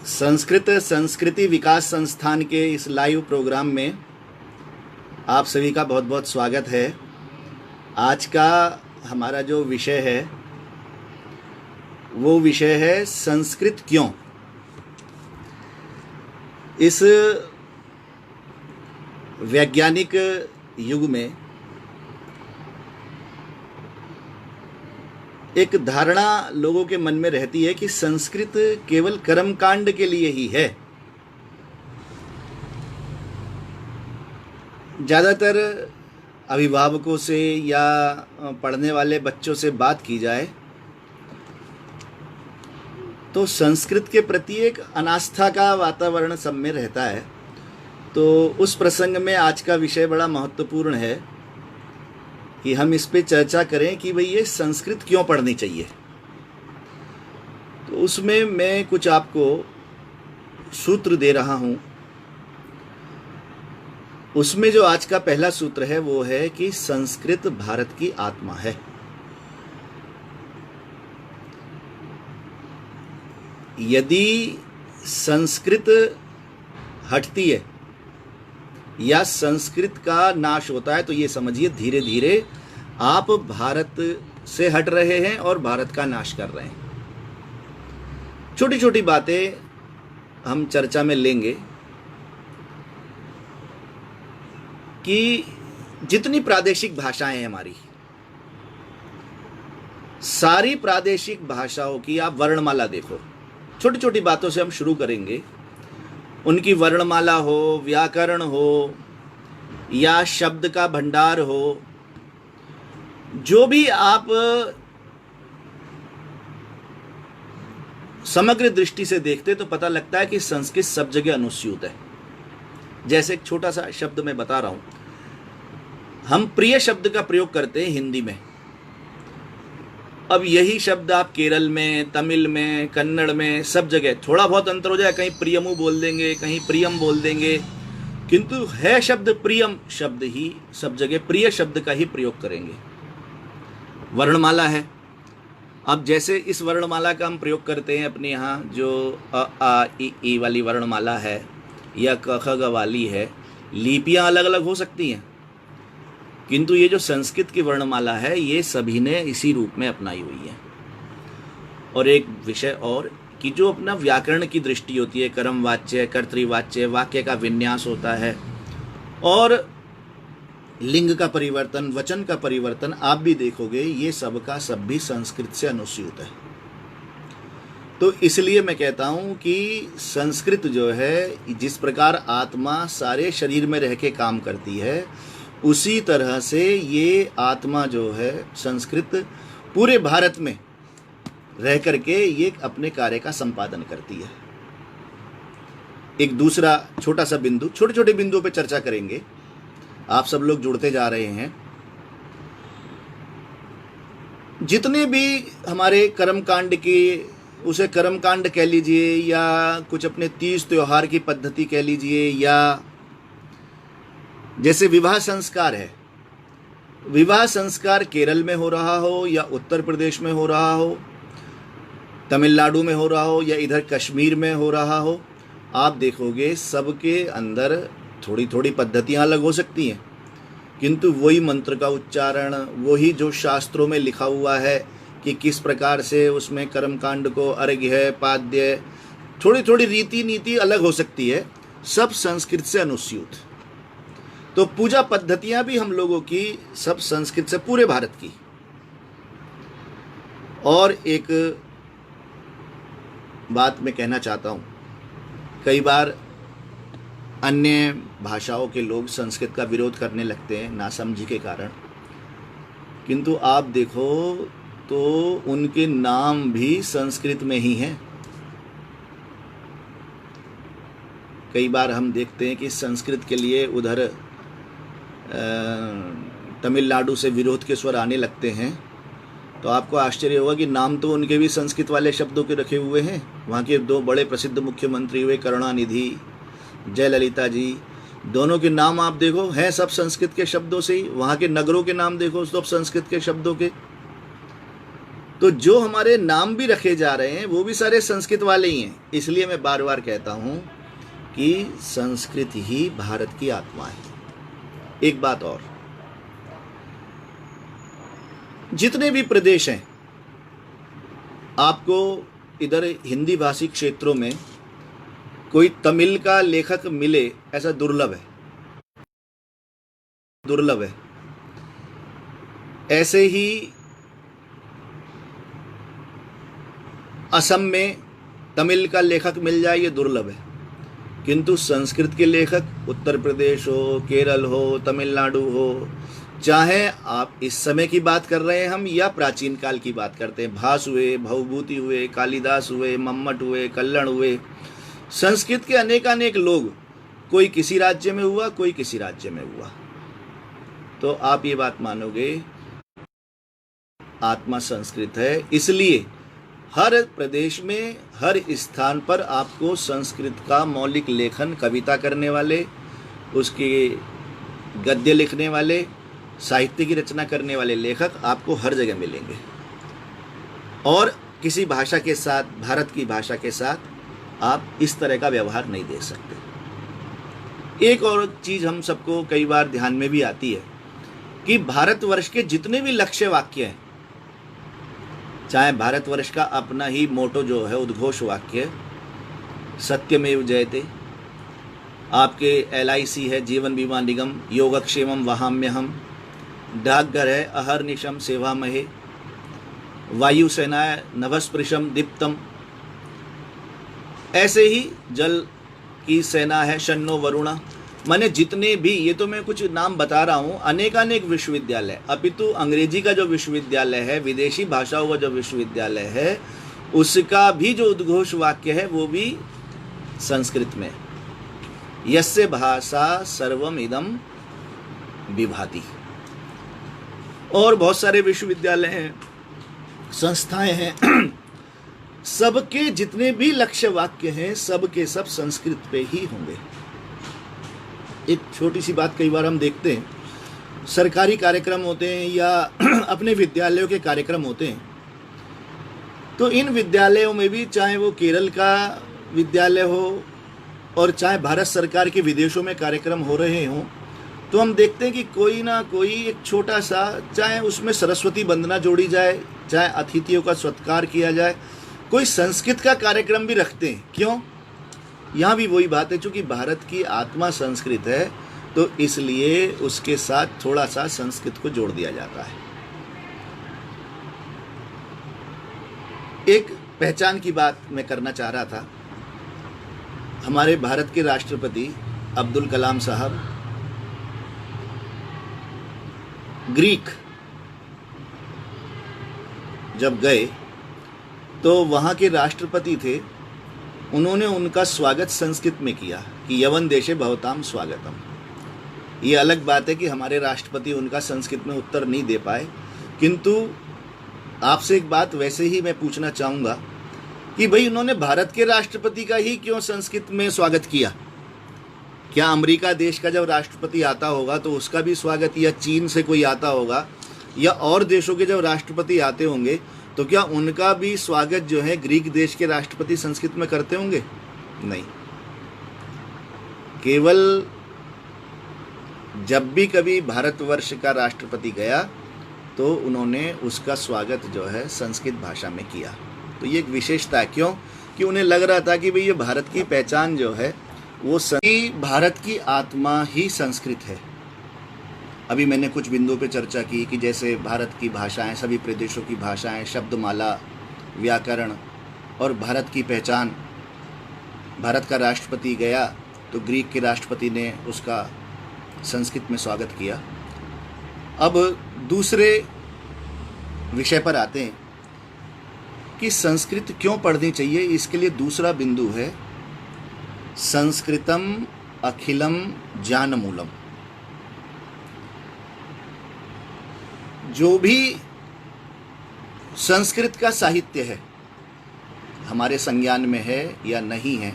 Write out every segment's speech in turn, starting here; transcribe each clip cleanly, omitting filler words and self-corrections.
संस्कृत संस्कृति विकास संस्थान के इस लाइव प्रोग्राम में आप सभी का बहुत बहुत स्वागत है। आज का हमारा जो विषय है वो विषय है संस्कृत क्यों। इस वैज्ञानिक युग में एक धारणा लोगों के मन में रहती है कि संस्कृत केवल कर्मकांड के लिए ही है। ज़्यादातर अभिभावकों से या पढ़ने वाले बच्चों से बात की जाए तो संस्कृत के प्रति एक अनास्था का वातावरण सब में रहता है। तो उस प्रसंग में आज का विषय बड़ा महत्वपूर्ण है कि हम इस पे चर्चा करें कि भाई ये संस्कृत क्यों पढ़नी चाहिए। तो उसमें मैं कुछ आपको सूत्र दे रहा हूँ। उसमें जो आज का पहला सूत्र है वो है कि संस्कृत भारत की आत्मा है। यदि संस्कृत हटती है या संस्कृत का नाश होता है तो ये समझिए धीरे धीरे आप भारत से हट रहे हैं और भारत का नाश कर रहे हैं। छोटी छोटी बातें हम चर्चा में लेंगे कि जितनी प्रादेशिक भाषाएं हैं हमारी, सारी प्रादेशिक भाषाओं की आप वर्णमाला देखो। छोटी छोटी बातों से हम शुरू करेंगे। उनकी वर्णमाला हो, व्याकरण हो या शब्द का भंडार हो, जो भी आप समग्र दृष्टि से देखते तो पता लगता है कि संस्कृत सब जगह अनुस्यूत है। जैसे एक छोटा सा शब्द मैं बता रहा हूं, हम प्रिय शब्द का प्रयोग करते हैं हिंदी में। अब यही शब्द आप केरल में, तमिल में, कन्नड़ में, सब जगह थोड़ा बहुत अंतर हो जाए। कहीं प्रियमु बोल देंगे, कहीं प्रियम बोल देंगे, किंतु है शब्द प्रियम शब्द ही, सब जगह प्रिय शब्द का ही प्रयोग करेंगे। वर्णमाला है। अब जैसे इस वर्णमाला का हम प्रयोग करते हैं अपने यहाँ, जो अ आ इ ई वाली वर्णमाला है या क ख ग वाली है, लिपियाँ अलग अलग हो सकती हैं, किंतु ये जो संस्कृत की वर्णमाला है ये सभी ने इसी रूप में अपनाई हुई है। और एक विषय और कि जो अपना व्याकरण की दृष्टि होती है, कर्मवाच्य, कर्तृवाच्य, वाक्य का विन्यास होता है और लिंग का परिवर्तन, वचन का परिवर्तन, आप भी देखोगे ये सब का सब भी संस्कृत से अनुस्यूत है। तो इसलिए मैं कहता हूँ कि संस्कृत जो है, जिस प्रकार आत्मा सारे शरीर में रह के काम करती है, उसी तरह से ये आत्मा जो है संस्कृत पूरे भारत में रह करके ये अपने कार्य का संपादन करती है। एक दूसरा छोटा सा बिंदु, छोटे छोटे बिंदुओं पे चर्चा करेंगे। आप सब लोग जुड़ते जा रहे हैं। जितने भी हमारे कर्मकांड की, उसे कर्मकांड कह लीजिए या कुछ अपने तीज त्योहार की पद्धति कह लीजिए, या जैसे विवाह संस्कार है, विवाह संस्कार केरल में हो रहा हो या उत्तर प्रदेश में हो रहा हो, तमिलनाडु में हो रहा हो या इधर कश्मीर में हो रहा हो, आप देखोगे सबके अंदर थोड़ी थोड़ी पद्धतियां अलग हो सकती हैं, किंतु वही मंत्र का उच्चारण, वही जो शास्त्रों में लिखा हुआ है कि किस प्रकार से उसमें कर्मकांड को अर्घ्य, पाद्य, थोड़ी थोड़ी रीति नीति अलग हो सकती है, सब संस्कृत से अनुस्यूत। तो पूजा पद्धतियां भी हम लोगों की सब संस्कृत से, पूरे भारत की। और एक बात मैं कहना चाहता हूं, कई बार अन्य भाषाओं के लोग संस्कृत का विरोध करने लगते हैं नासमझी के कारण, किंतु आप देखो तो उनके नाम भी संस्कृत में ही हैं। कई बार हम देखते हैं कि संस्कृत के लिए उधर तमिलनाडु से विरोध के स्वर आने लगते हैं, तो आपको आश्चर्य होगा कि नाम तो उनके भी संस्कृत वाले शब्दों के रखे हुए हैं। वहाँ के दो बड़े प्रसिद्ध मुख्यमंत्री हुए करुणानिधि, जयललिता जी, दोनों के नाम आप देखो हैं सब संस्कृत के शब्दों से ही। वहाँ के नगरों के नाम देखो सब संस्कृत के शब्दों के। तो जो हमारे नाम भी रखे जा रहे हैं वो भी सारे संस्कृत वाले ही हैं। इसलिए मैं बार बार कहता हूँ कि संस्कृत ही भारत की आत्मा है। एक बात और, जितने भी प्रदेश हैं, आपको इधर हिंदी भाषी क्षेत्रों में कोई तमिल का लेखक मिले ऐसा दुर्लभ है, दुर्लभ है। ऐसे ही असम में तमिल का लेखक मिल जाए ये दुर्लभ है, किंतु संस्कृत के लेखक उत्तर प्रदेश हो, केरल हो, तमिलनाडु हो, चाहे आप इस समय की बात कर रहे हैं हम या प्राचीन काल की बात करते हैं, भास हुए, भवभूति हुए, कालिदास हुए, मम्मट हुए, कल्लण हुए, संस्कृत के अनेकानेक लोग, कोई किसी राज्य में हुआ, कोई किसी राज्य में हुआ। तो आप ये बात मानोगे आत्मा संस्कृत है। इसलिए हर प्रदेश में, हर स्थान पर आपको संस्कृत का मौलिक लेखन, कविता करने वाले, उसके गद्य लिखने वाले, साहित्य की रचना करने वाले लेखक आपको हर जगह मिलेंगे। और किसी भाषा के साथ, भारत की भाषा के साथ आप इस तरह का व्यवहार नहीं दे सकते। एक और चीज़ हम सबको कई बार ध्यान में भी आती है कि भारतवर्ष के जितने भी लक्ष्य वाक्य हैं, चाहे भारतवर्ष का अपना ही मोटो जो है, उद्घोष वाक्य सत्यमेव जयते, आपके LIC है जीवन बीमा निगम, योगक्षेमम वहाम्यहम, डाकघर है अहर्निशम सेवामहे, वायुसेना है नभस्पृशम दीप्तम, ऐसे ही जल की सेना है शन्नो वरुणा। माने जितने भी, ये तो मैं कुछ नाम बता रहा हूँ, अनेकानेक विश्वविद्यालय, अपितु अंग्रेजी का जो विश्वविद्यालय है, विदेशी भाषाओं का जो विश्वविद्यालय है, उसका भी जो उद्घोष वाक्य है वो भी संस्कृत में, यस्य भाषा सर्वम इदम विभाति। और बहुत सारे विश्वविद्यालय हैं, संस्थाएं हैं, सबके जितने भी लक्ष्य वाक्य हैं सबके सब संस्कृत पे ही होंगे। एक छोटी सी बात कई बार हम देखते हैं, सरकारी कार्यक्रम होते हैं या अपने विद्यालयों के कार्यक्रम होते हैं, तो इन विद्यालयों में भी, चाहे वो केरल का विद्यालय हो और चाहे भारत सरकार के विदेशों में कार्यक्रम हो रहे हों, तो हम देखते हैं कि कोई ना कोई एक छोटा सा, चाहे उसमें सरस्वती वंदना जोड़ी जाए, चाहे अतिथियों का सत्कार किया जाए, कोई संस्कृत का कार्यक्रम भी रखते हैं। क्यों? यहाँ भी वही बात है, चूँकि भारत की आत्मा संस्कृत है तो इसलिए उसके साथ थोड़ा सा संस्कृत को जोड़ दिया जाता है। एक पहचान की बात मैं करना चाह रहा था। हमारे भारत के राष्ट्रपति अब्दुल कलाम साहब ग्रीक जब गए तो वहाँ के राष्ट्रपति थे, उन्होंने उनका स्वागत संस्कृत में किया कि यवन देशे भवताम स्वागतम। ये अलग बात है कि हमारे राष्ट्रपति उनका संस्कृत में उत्तर नहीं दे पाए, किंतु आपसे एक बात वैसे ही मैं पूछना चाहूँगा कि भाई उन्होंने भारत के राष्ट्रपति का ही क्यों संस्कृत में स्वागत किया? क्या अमेरिका देश का जब राष्ट्रपति आता होगा तो उसका भी स्वागत, या चीन से कोई आता होगा या और देशों के जब राष्ट्रपति आते होंगे तो क्या उनका भी स्वागत जो है ग्रीक देश के राष्ट्रपति संस्कृत में करते होंगे? नहीं। केवल जब भी कभी भारतवर्ष का राष्ट्रपति गया तो उन्होंने उसका स्वागत जो है संस्कृत भाषा में किया। तो ये एक विशेषता है। क्यों? कि उन्हें लग रहा था कि भाई ये भारत की पहचान जो है वो भारत की आत्मा ही संस्कृत है। अभी मैंने कुछ बिंदुओं पे चर्चा की कि जैसे भारत की भाषाएं, सभी प्रदेशों की भाषाएं, शब्दमाला, व्याकरण और भारत की पहचान। भारत का राष्ट्रपति गया तो ग्रीक के राष्ट्रपति ने उसका संस्कृत में स्वागत किया। अब दूसरे विषय पर आते हैं कि संस्कृत क्यों पढ़नी चाहिए। इसके लिए दूसरा बिंदु है संस्कृतम अखिलम ज्ञानमूलम। जो भी संस्कृत का साहित्य है, हमारे संज्ञान में है या नहीं है,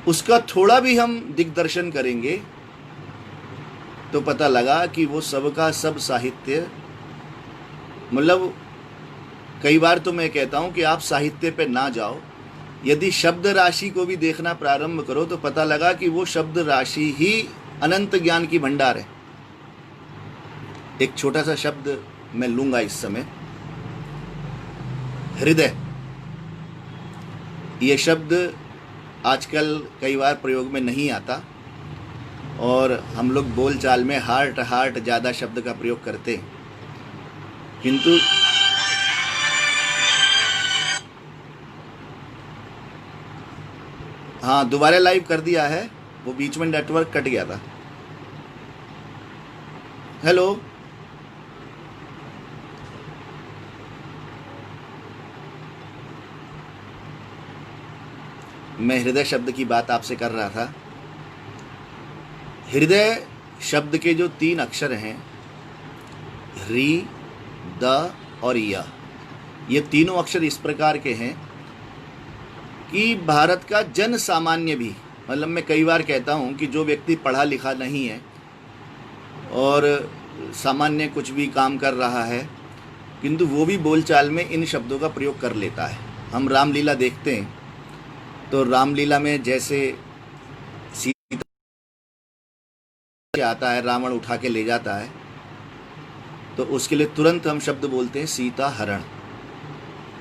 उसका थोड़ा भी हम दिग्दर्शन करेंगे तो पता लगा कि वो सबका सब साहित्य, मतलब कई बार तो मैं कहता हूं कि आप साहित्य पे ना जाओ, यदि शब्द राशि को भी देखना प्रारंभ करो तो पता लगा कि वो शब्द राशि ही अनंत ज्ञान की भंडार है। एक छोटा सा शब्द मैं लूंगा इस समय, हृदय। ये शब्द आजकल कई बार प्रयोग में नहीं आता और हम लोग बोलचाल में हार्ट हार्ट ज़्यादा शब्द का प्रयोग करते हैं, किंतु हाँ, दोबारा लाइव कर दिया है, वो बीच में नेटवर्क कट गया था। हेलो, मैं हृदय शब्द की बात आपसे कर रहा था। हृदय शब्द के जो 3 अक्षर हैं, री, द और य, ये तीनों अक्षर इस प्रकार के हैं कि भारत का जन सामान्य भी, मतलब मैं कई बार कहता हूँ कि जो व्यक्ति पढ़ा लिखा नहीं है और सामान्य कुछ भी काम कर रहा है, किंतु वो भी बोलचाल में इन शब्दों का प्रयोग कर लेता है। हम रामलीला देखते हैं तो रामलीला में जैसे सीता आता है, रावण उठा के ले जाता है, तो उसके लिए तुरंत हम शब्द बोलते हैं सीता हरण।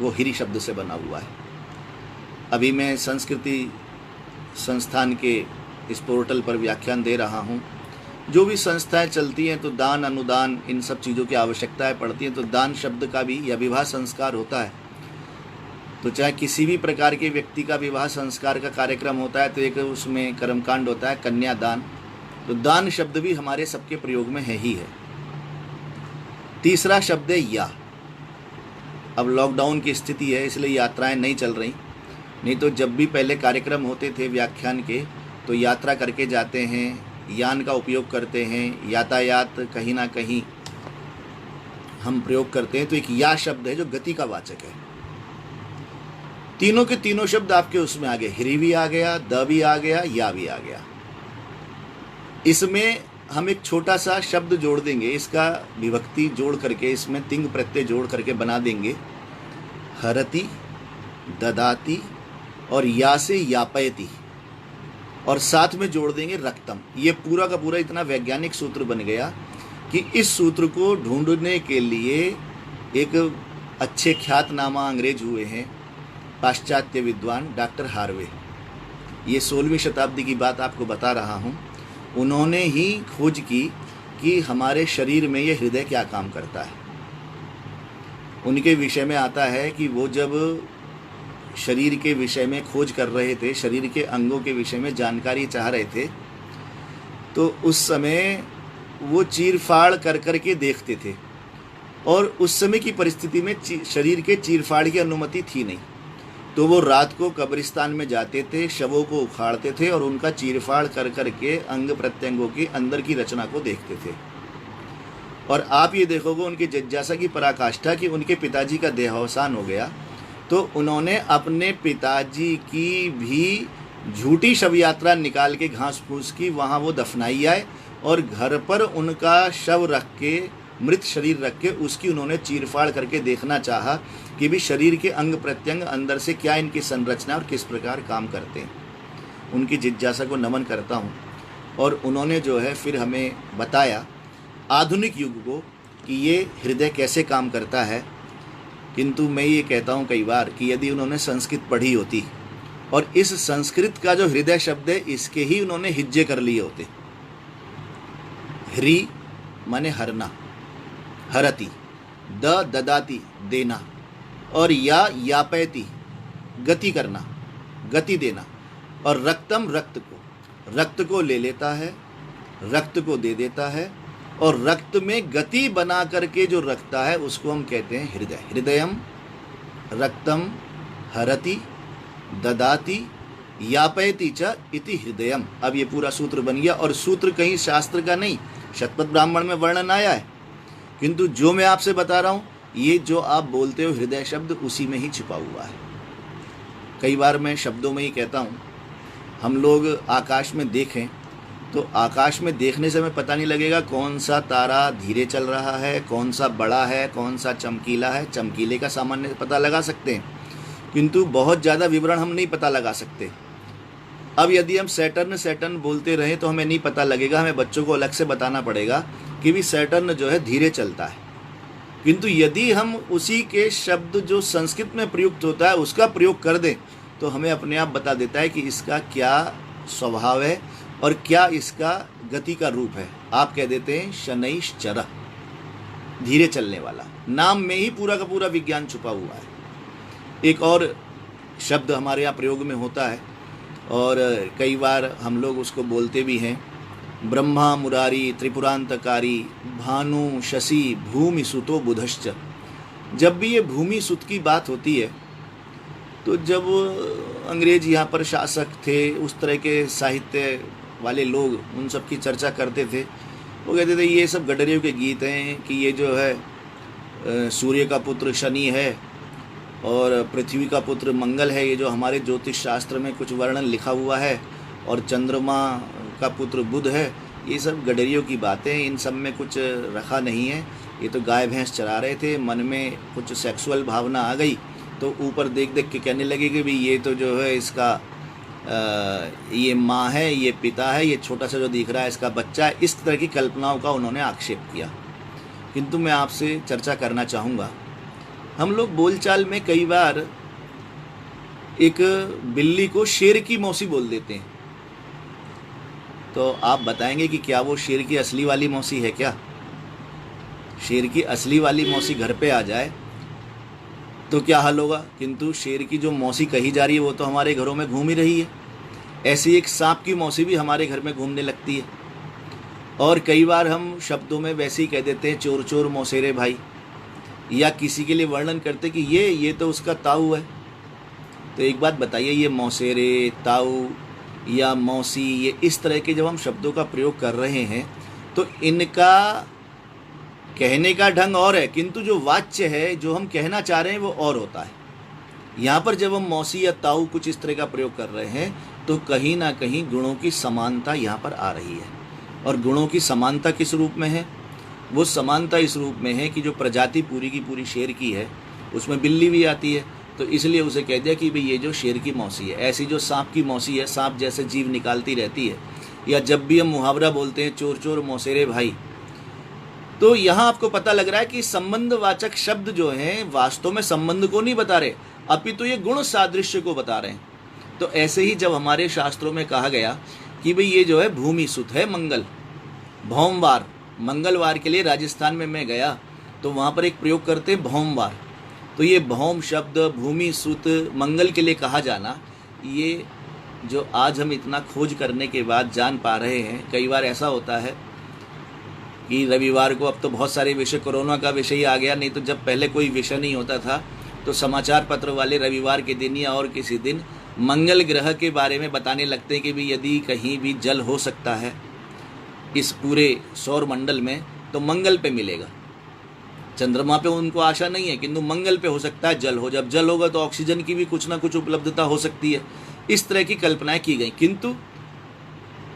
वो हिरी शब्द से बना हुआ है। अभी मैं संस्कृति संस्थान के इस पोर्टल पर व्याख्यान दे रहा हूँ। जो भी संस्थाएं चलती हैं तो दान अनुदान इन सब चीज़ों की आवश्यकताएं पड़ती हैं, तो दान शब्द का भी या विवाह संस्कार होता है, तो चाहे किसी भी प्रकार के व्यक्ति का विवाह संस्कार का कार्यक्रम होता है तो एक उसमें कर्मकांड होता है कन्यादान, तो दान शब्द भी हमारे सबके प्रयोग में है ही है। तीसरा शब्द है या। अब लॉकडाउन की स्थिति है इसलिए यात्राएं नहीं चल रही, नहीं तो जब भी पहले कार्यक्रम होते थे व्याख्यान के तो यात्रा करके जाते हैं, यान का उपयोग करते हैं, यातायात कहीं ना कहीं हम प्रयोग करते हैं, तो एक या शब्द है जो गति का वाचक है। तीनों के तीनों शब्द आपके उसमें आ गए, हिरी भी आ गया, द भी आ गया, या भी आ गया। इसमें हम एक छोटा सा शब्द जोड़ देंगे, इसका विभक्ति जोड़ करके इसमें तिंग प्रत्यय जोड़ करके बना देंगे हरति, ददाति और या से यापयति, और साथ में जोड़ देंगे रक्तम। ये पूरा का पूरा इतना वैज्ञानिक सूत्र बन गया कि इस सूत्र को ढूंढने के लिए एक अच्छे ख्यातनामा अंग्रेज हुए हैं, पाश्चात्य विद्वान डॉक्टर हार्वे। ये 16वीं शताब्दी की बात आपको बता रहा हूँ। उन्होंने ही खोज की कि हमारे शरीर में ये हृदय क्या काम करता है। उनके विषय में आता है कि वो जब शरीर के विषय में खोज कर रहे थे, शरीर के अंगों के विषय में जानकारी चाह रहे थे, तो उस समय वो चीरफाड़ कर कर के देखते थे, और उस समय की परिस्थिति में शरीर के चीरफाड़ की अनुमति थी नहीं, तो वो रात को कब्रिस्तान में जाते थे, शवों को उखाड़ते थे और उनका चीरफाड़ कर कर के अंग प्रत्यंगों के अंदर की रचना को देखते थे। और आप ये देखोगे उनकी जिज्ञासा की पराकाष्ठा कि उनके पिताजी का देहावसान हो गया, तो उन्होंने अपने पिताजी की भी झूठी शव यात्रा निकाल के घास फूस की वहाँ वो दफनाई आए, और घर पर उनका शव रख के, मृत शरीर रख के उसकी उन्होंने चीरफाड़ करके देखना चाहा कि भी शरीर के अंग प्रत्यंग अंदर से क्या इनकी संरचना और किस प्रकार काम करते हैं। उनकी जिज्ञासा को नमन करता हूँ। और उन्होंने जो है फिर हमें बताया आधुनिक युग को कि ये हृदय कैसे काम करता है। किंतु मैं ये कहता हूँ कई बार कि यदि उन्होंने संस्कृत पढ़ी होती और इस संस्कृत का जो हृदय शब्द है इसके ही उन्होंने हिज्जे कर लिए होते। ह्री माने हरना, हरति, द ददाति देना, और या यापयति गति करना, गति देना, और रक्तम रक्त को ले लेता है, रक्त को दे देता है, और रक्त में गति बना करके जो रखता है उसको हम कहते हैं हृदय। हृदयम रक्तम हरति ददाति यापयति च इति हृदयम। अब ये पूरा सूत्र बन गया, और सूत्र कहीं शास्त्र का नहीं, शतपथ ब्राह्मण में वर्णन आया है, किंतु जो मैं आपसे बता रहा हूँ ये जो आप बोलते हो हृदय शब्द उसी में ही छिपा हुआ है। कई बार मैं शब्दों में ही कहता हूँ, हम लोग आकाश में देखें तो आकाश में देखने से हमें पता नहीं लगेगा कौन सा तारा धीरे चल रहा है, कौन सा बड़ा है, कौन सा चमकीला है। चमकीले का सामान्य पता लगा सकते हैं, किंतु बहुत ज़्यादा विवरण हम नहीं पता लगा सकते। अब यदि हम सैटर्न सैटर्न बोलते रहें तो हमें नहीं पता लगेगा, हमें बच्चों को अलग से बताना पड़ेगा कि भी सैटर्न जो है धीरे चलता है। किंतु यदि हम उसी के शब्द जो संस्कृत में प्रयुक्त होता है उसका प्रयोग कर दें तो हमें अपने आप बता देता है कि इसका क्या स्वभाव है और क्या इसका गति का रूप है। आप कह देते हैं शनैश्चरः, धीरे चलने वाला। नाम में ही पूरा का पूरा विज्ञान छुपा हुआ है। एक और शब्द हमारे यहाँ प्रयोग में होता है और कई बार हम लोग उसको बोलते भी हैं, ब्रह्मा मुरारी त्रिपुरांतकारी भानु शशि भूमि सुतो बुधश्च। जब भी ये भूमि सुत की बात होती है तो जब अंग्रेज यहाँ पर शासक थे, उस तरह के साहित्य वाले लोग उन सब की चर्चा करते थे। वो कहते थे ये सब गडरियों के गीत हैं कि ये जो है सूर्य का पुत्र शनि है और पृथ्वी का पुत्र मंगल है, ये जो हमारे ज्योतिष शास्त्र में कुछ वर्णन लिखा हुआ है, और चंद्रमा का पुत्र बुध है। ये सब गडरियों की बातें, इन सब में कुछ रखा नहीं है। ये तो गाय भैंस चरा रहे थे, मन में कुछ सेक्सुअल भावना आ गई तो ऊपर देख देख के कहने लगे कि भाई ये तो जो है इसका ये माँ है, ये पिता है, ये छोटा सा जो दिख रहा है इसका बच्चा है। इस तरह की कल्पनाओं का उन्होंने आक्षेप किया। किंतु मैं आपसे चर्चा करना चाहूँगा, हम लोग बोलचाल में कई बार एक बिल्ली को शेर की मौसी बोल देते हैं। तो आप बताएंगे कि क्या वो शेर की असली वाली मौसी है क्या? शेर की असली वाली मौसी घर पे आ जाए तो क्या हाल होगा? किंतु शेर की जो मौसी कही जा रही है वो तो हमारे घरों में घूम ही रही है। ऐसी एक सांप की मौसी भी हमारे घर में घूमने लगती है। और कई बार हम शब्दों में वैसे ही कह देते हैं चोर चोर मौसेरे भाई, या किसी के लिए वर्णन करते कि ये तो उसका ताऊ है। तो एक बात बताइए, ये मौसेरे, ताऊ या मौसी, ये इस तरह के जब हम शब्दों का प्रयोग कर रहे हैं तो इनका कहने का ढंग और है, किंतु जो वाच्य है, जो हम कहना चाह रहे हैं वो और होता है। यहाँ पर जब हम मौसी या ताऊ कुछ इस तरह का प्रयोग कर रहे हैं तो कहीं ना कहीं गुणों की समानता यहाँ पर आ रही है। और गुणों की समानता किस रूप में है? वो समानता इस रूप में है कि जो प्रजाति पूरी की पूरी शेर की है उसमें बिल्ली भी आती है, तो इसलिए उसे कह दिया कि भाई ये जो शेर की मौसी है। ऐसी जो सांप की मौसी है, सांप जैसे जीव निकालती रहती है। या जब भी हम मुहावरा बोलते हैं चोर चोर मौसेरे भाई, तो यहाँ आपको पता लग रहा है कि संबंधवाचक शब्द जो हैं वास्तव में संबंध को नहीं बता रहे, अपितु ये गुण सादृश्य को बता रहे हैं। तो ऐसे ही जब हमारे शास्त्रों में कहा गया कि भाई ये जो है भूमि सुत है मंगल, भौमवार, मंगलवार के लिए राजस्थान में मैं गया तो वहाँ पर एक प्रयोग करते हैं भौमवार। तो ये भौम शब्द भूमि सुत मंगल के लिए कहा जाना, ये जो आज हम इतना खोज करने के बाद जान पा रहे हैं। कई बार ऐसा होता है कि रविवार को, अब तो बहुत सारे विषय, कोरोना का विषय ही आ गया, नहीं तो जब पहले कोई विषय नहीं होता था तो समाचार पत्र वाले रविवार के दिन या और किसी दिन मंगल ग्रह के बारे में बताने लगते हैं कि भी यदि कहीं भी जल हो सकता है इस पूरे सौर मंडल में तो मंगल पे मिलेगा। चंद्रमा पे उनको आशा नहीं है, किंतु मंगल पे हो सकता है जल हो। जब जल होगा तो ऑक्सीजन की भी कुछ ना कुछ उपलब्धता हो सकती है। इस तरह की कल्पनाएं की गई, किंतु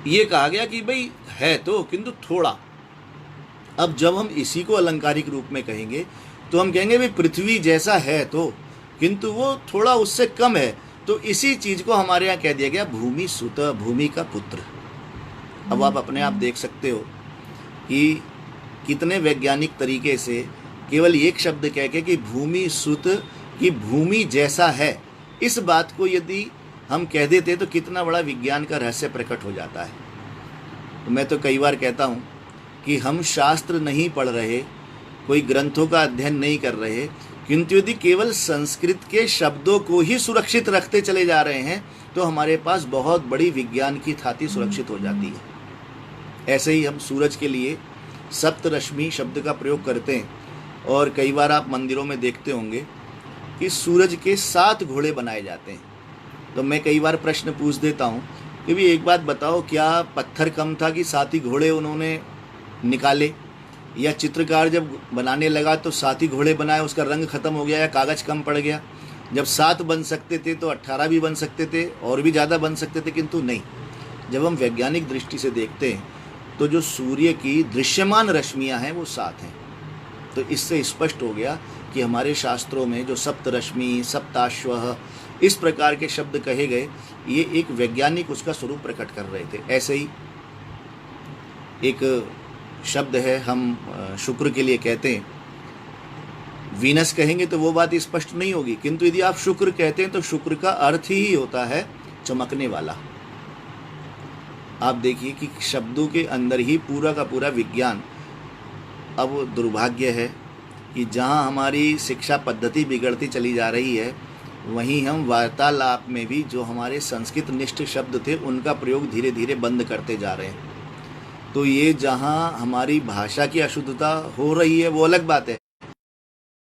ये कहा गया कि भाई है तो, किंतु थोड़ा। अब जब हम इसी को अलंकारिक रूप में कहेंगे तो हम कहेंगे भाई पृथ्वी जैसा है तो, किंतु वो थोड़ा उससे कम है। तो इसी चीज को हमारे यहाँ कह दिया गया भूमि सुत, भूमि का पुत्र। अब आप अपने आप देख सकते हो कि कितने वैज्ञानिक तरीके से केवल एक शब्द कह के कि भूमि सुत, कि भूमि जैसा है, इस बात को यदि हम कह देते तो कितना बड़ा विज्ञान का रहस्य प्रकट हो जाता है। तो मैं तो कई बार कहता हूँ कि हम शास्त्र नहीं पढ़ रहे, कोई ग्रंथों का अध्ययन नहीं कर रहे, किंतु यदि केवल संस्कृत के शब्दों को ही सुरक्षित रखते चले जा रहे हैं तो हमारे पास बहुत बड़ी विज्ञान की थाती सुरक्षित हो जाती है। ऐसे ही हम सूरज के लिए सप्तरश्मि शब्द का प्रयोग करते हैं, और कई बार आप मंदिरों में देखते होंगे कि सूरज के 7 घोड़े बनाए जाते हैं। तो मैं कई बार प्रश्न पूछ देता हूँ कि भी एक बात बताओ, क्या पत्थर कम था कि 7 ही घोड़े उन्होंने निकाले, या चित्रकार जब बनाने लगा तो 7 ही घोड़े बनाए, उसका रंग ख़त्म हो गया या कागज़ कम पड़ गया? जब 7 बन सकते थे तो 18 भी बन सकते थे और भी ज़्यादा बन सकते थे, किंतु नहीं। जब हम वैज्ञानिक दृष्टि से देखते हैं तो जो सूर्य की दृश्यमान रश्मियां हैं वो 7 हैं। तो इससे स्पष्ट हो गया कि हमारे शास्त्रों में जो सप्तरश्मि, सप्ताश्वः, इस प्रकार के शब्द कहे गए, ये एक वैज्ञानिक उसका स्वरूप प्रकट कर रहे थे। ऐसे ही एक शब्द है, हम शुक्र के लिए कहते हैं, वीनस कहेंगे तो वो बात स्पष्ट नहीं होगी, किंतु यदि आप शुक्र कहते हैं तो शुक्र का अर्थ ही होता है चमकने वाला। आप देखिए कि शब्दों के अंदर ही पूरा का पूरा विज्ञान। अब दुर्भाग्य है कि जहाँ हमारी शिक्षा पद्धति बिगड़ती चली जा रही है, वहीं हम वार्तालाप में भी जो हमारे संस्कृत निष्ठ शब्द थे उनका प्रयोग धीरे धीरे बंद करते जा रहे हैं। तो ये जहाँ हमारी भाषा की अशुद्धता हो रही है वो अलग बात है,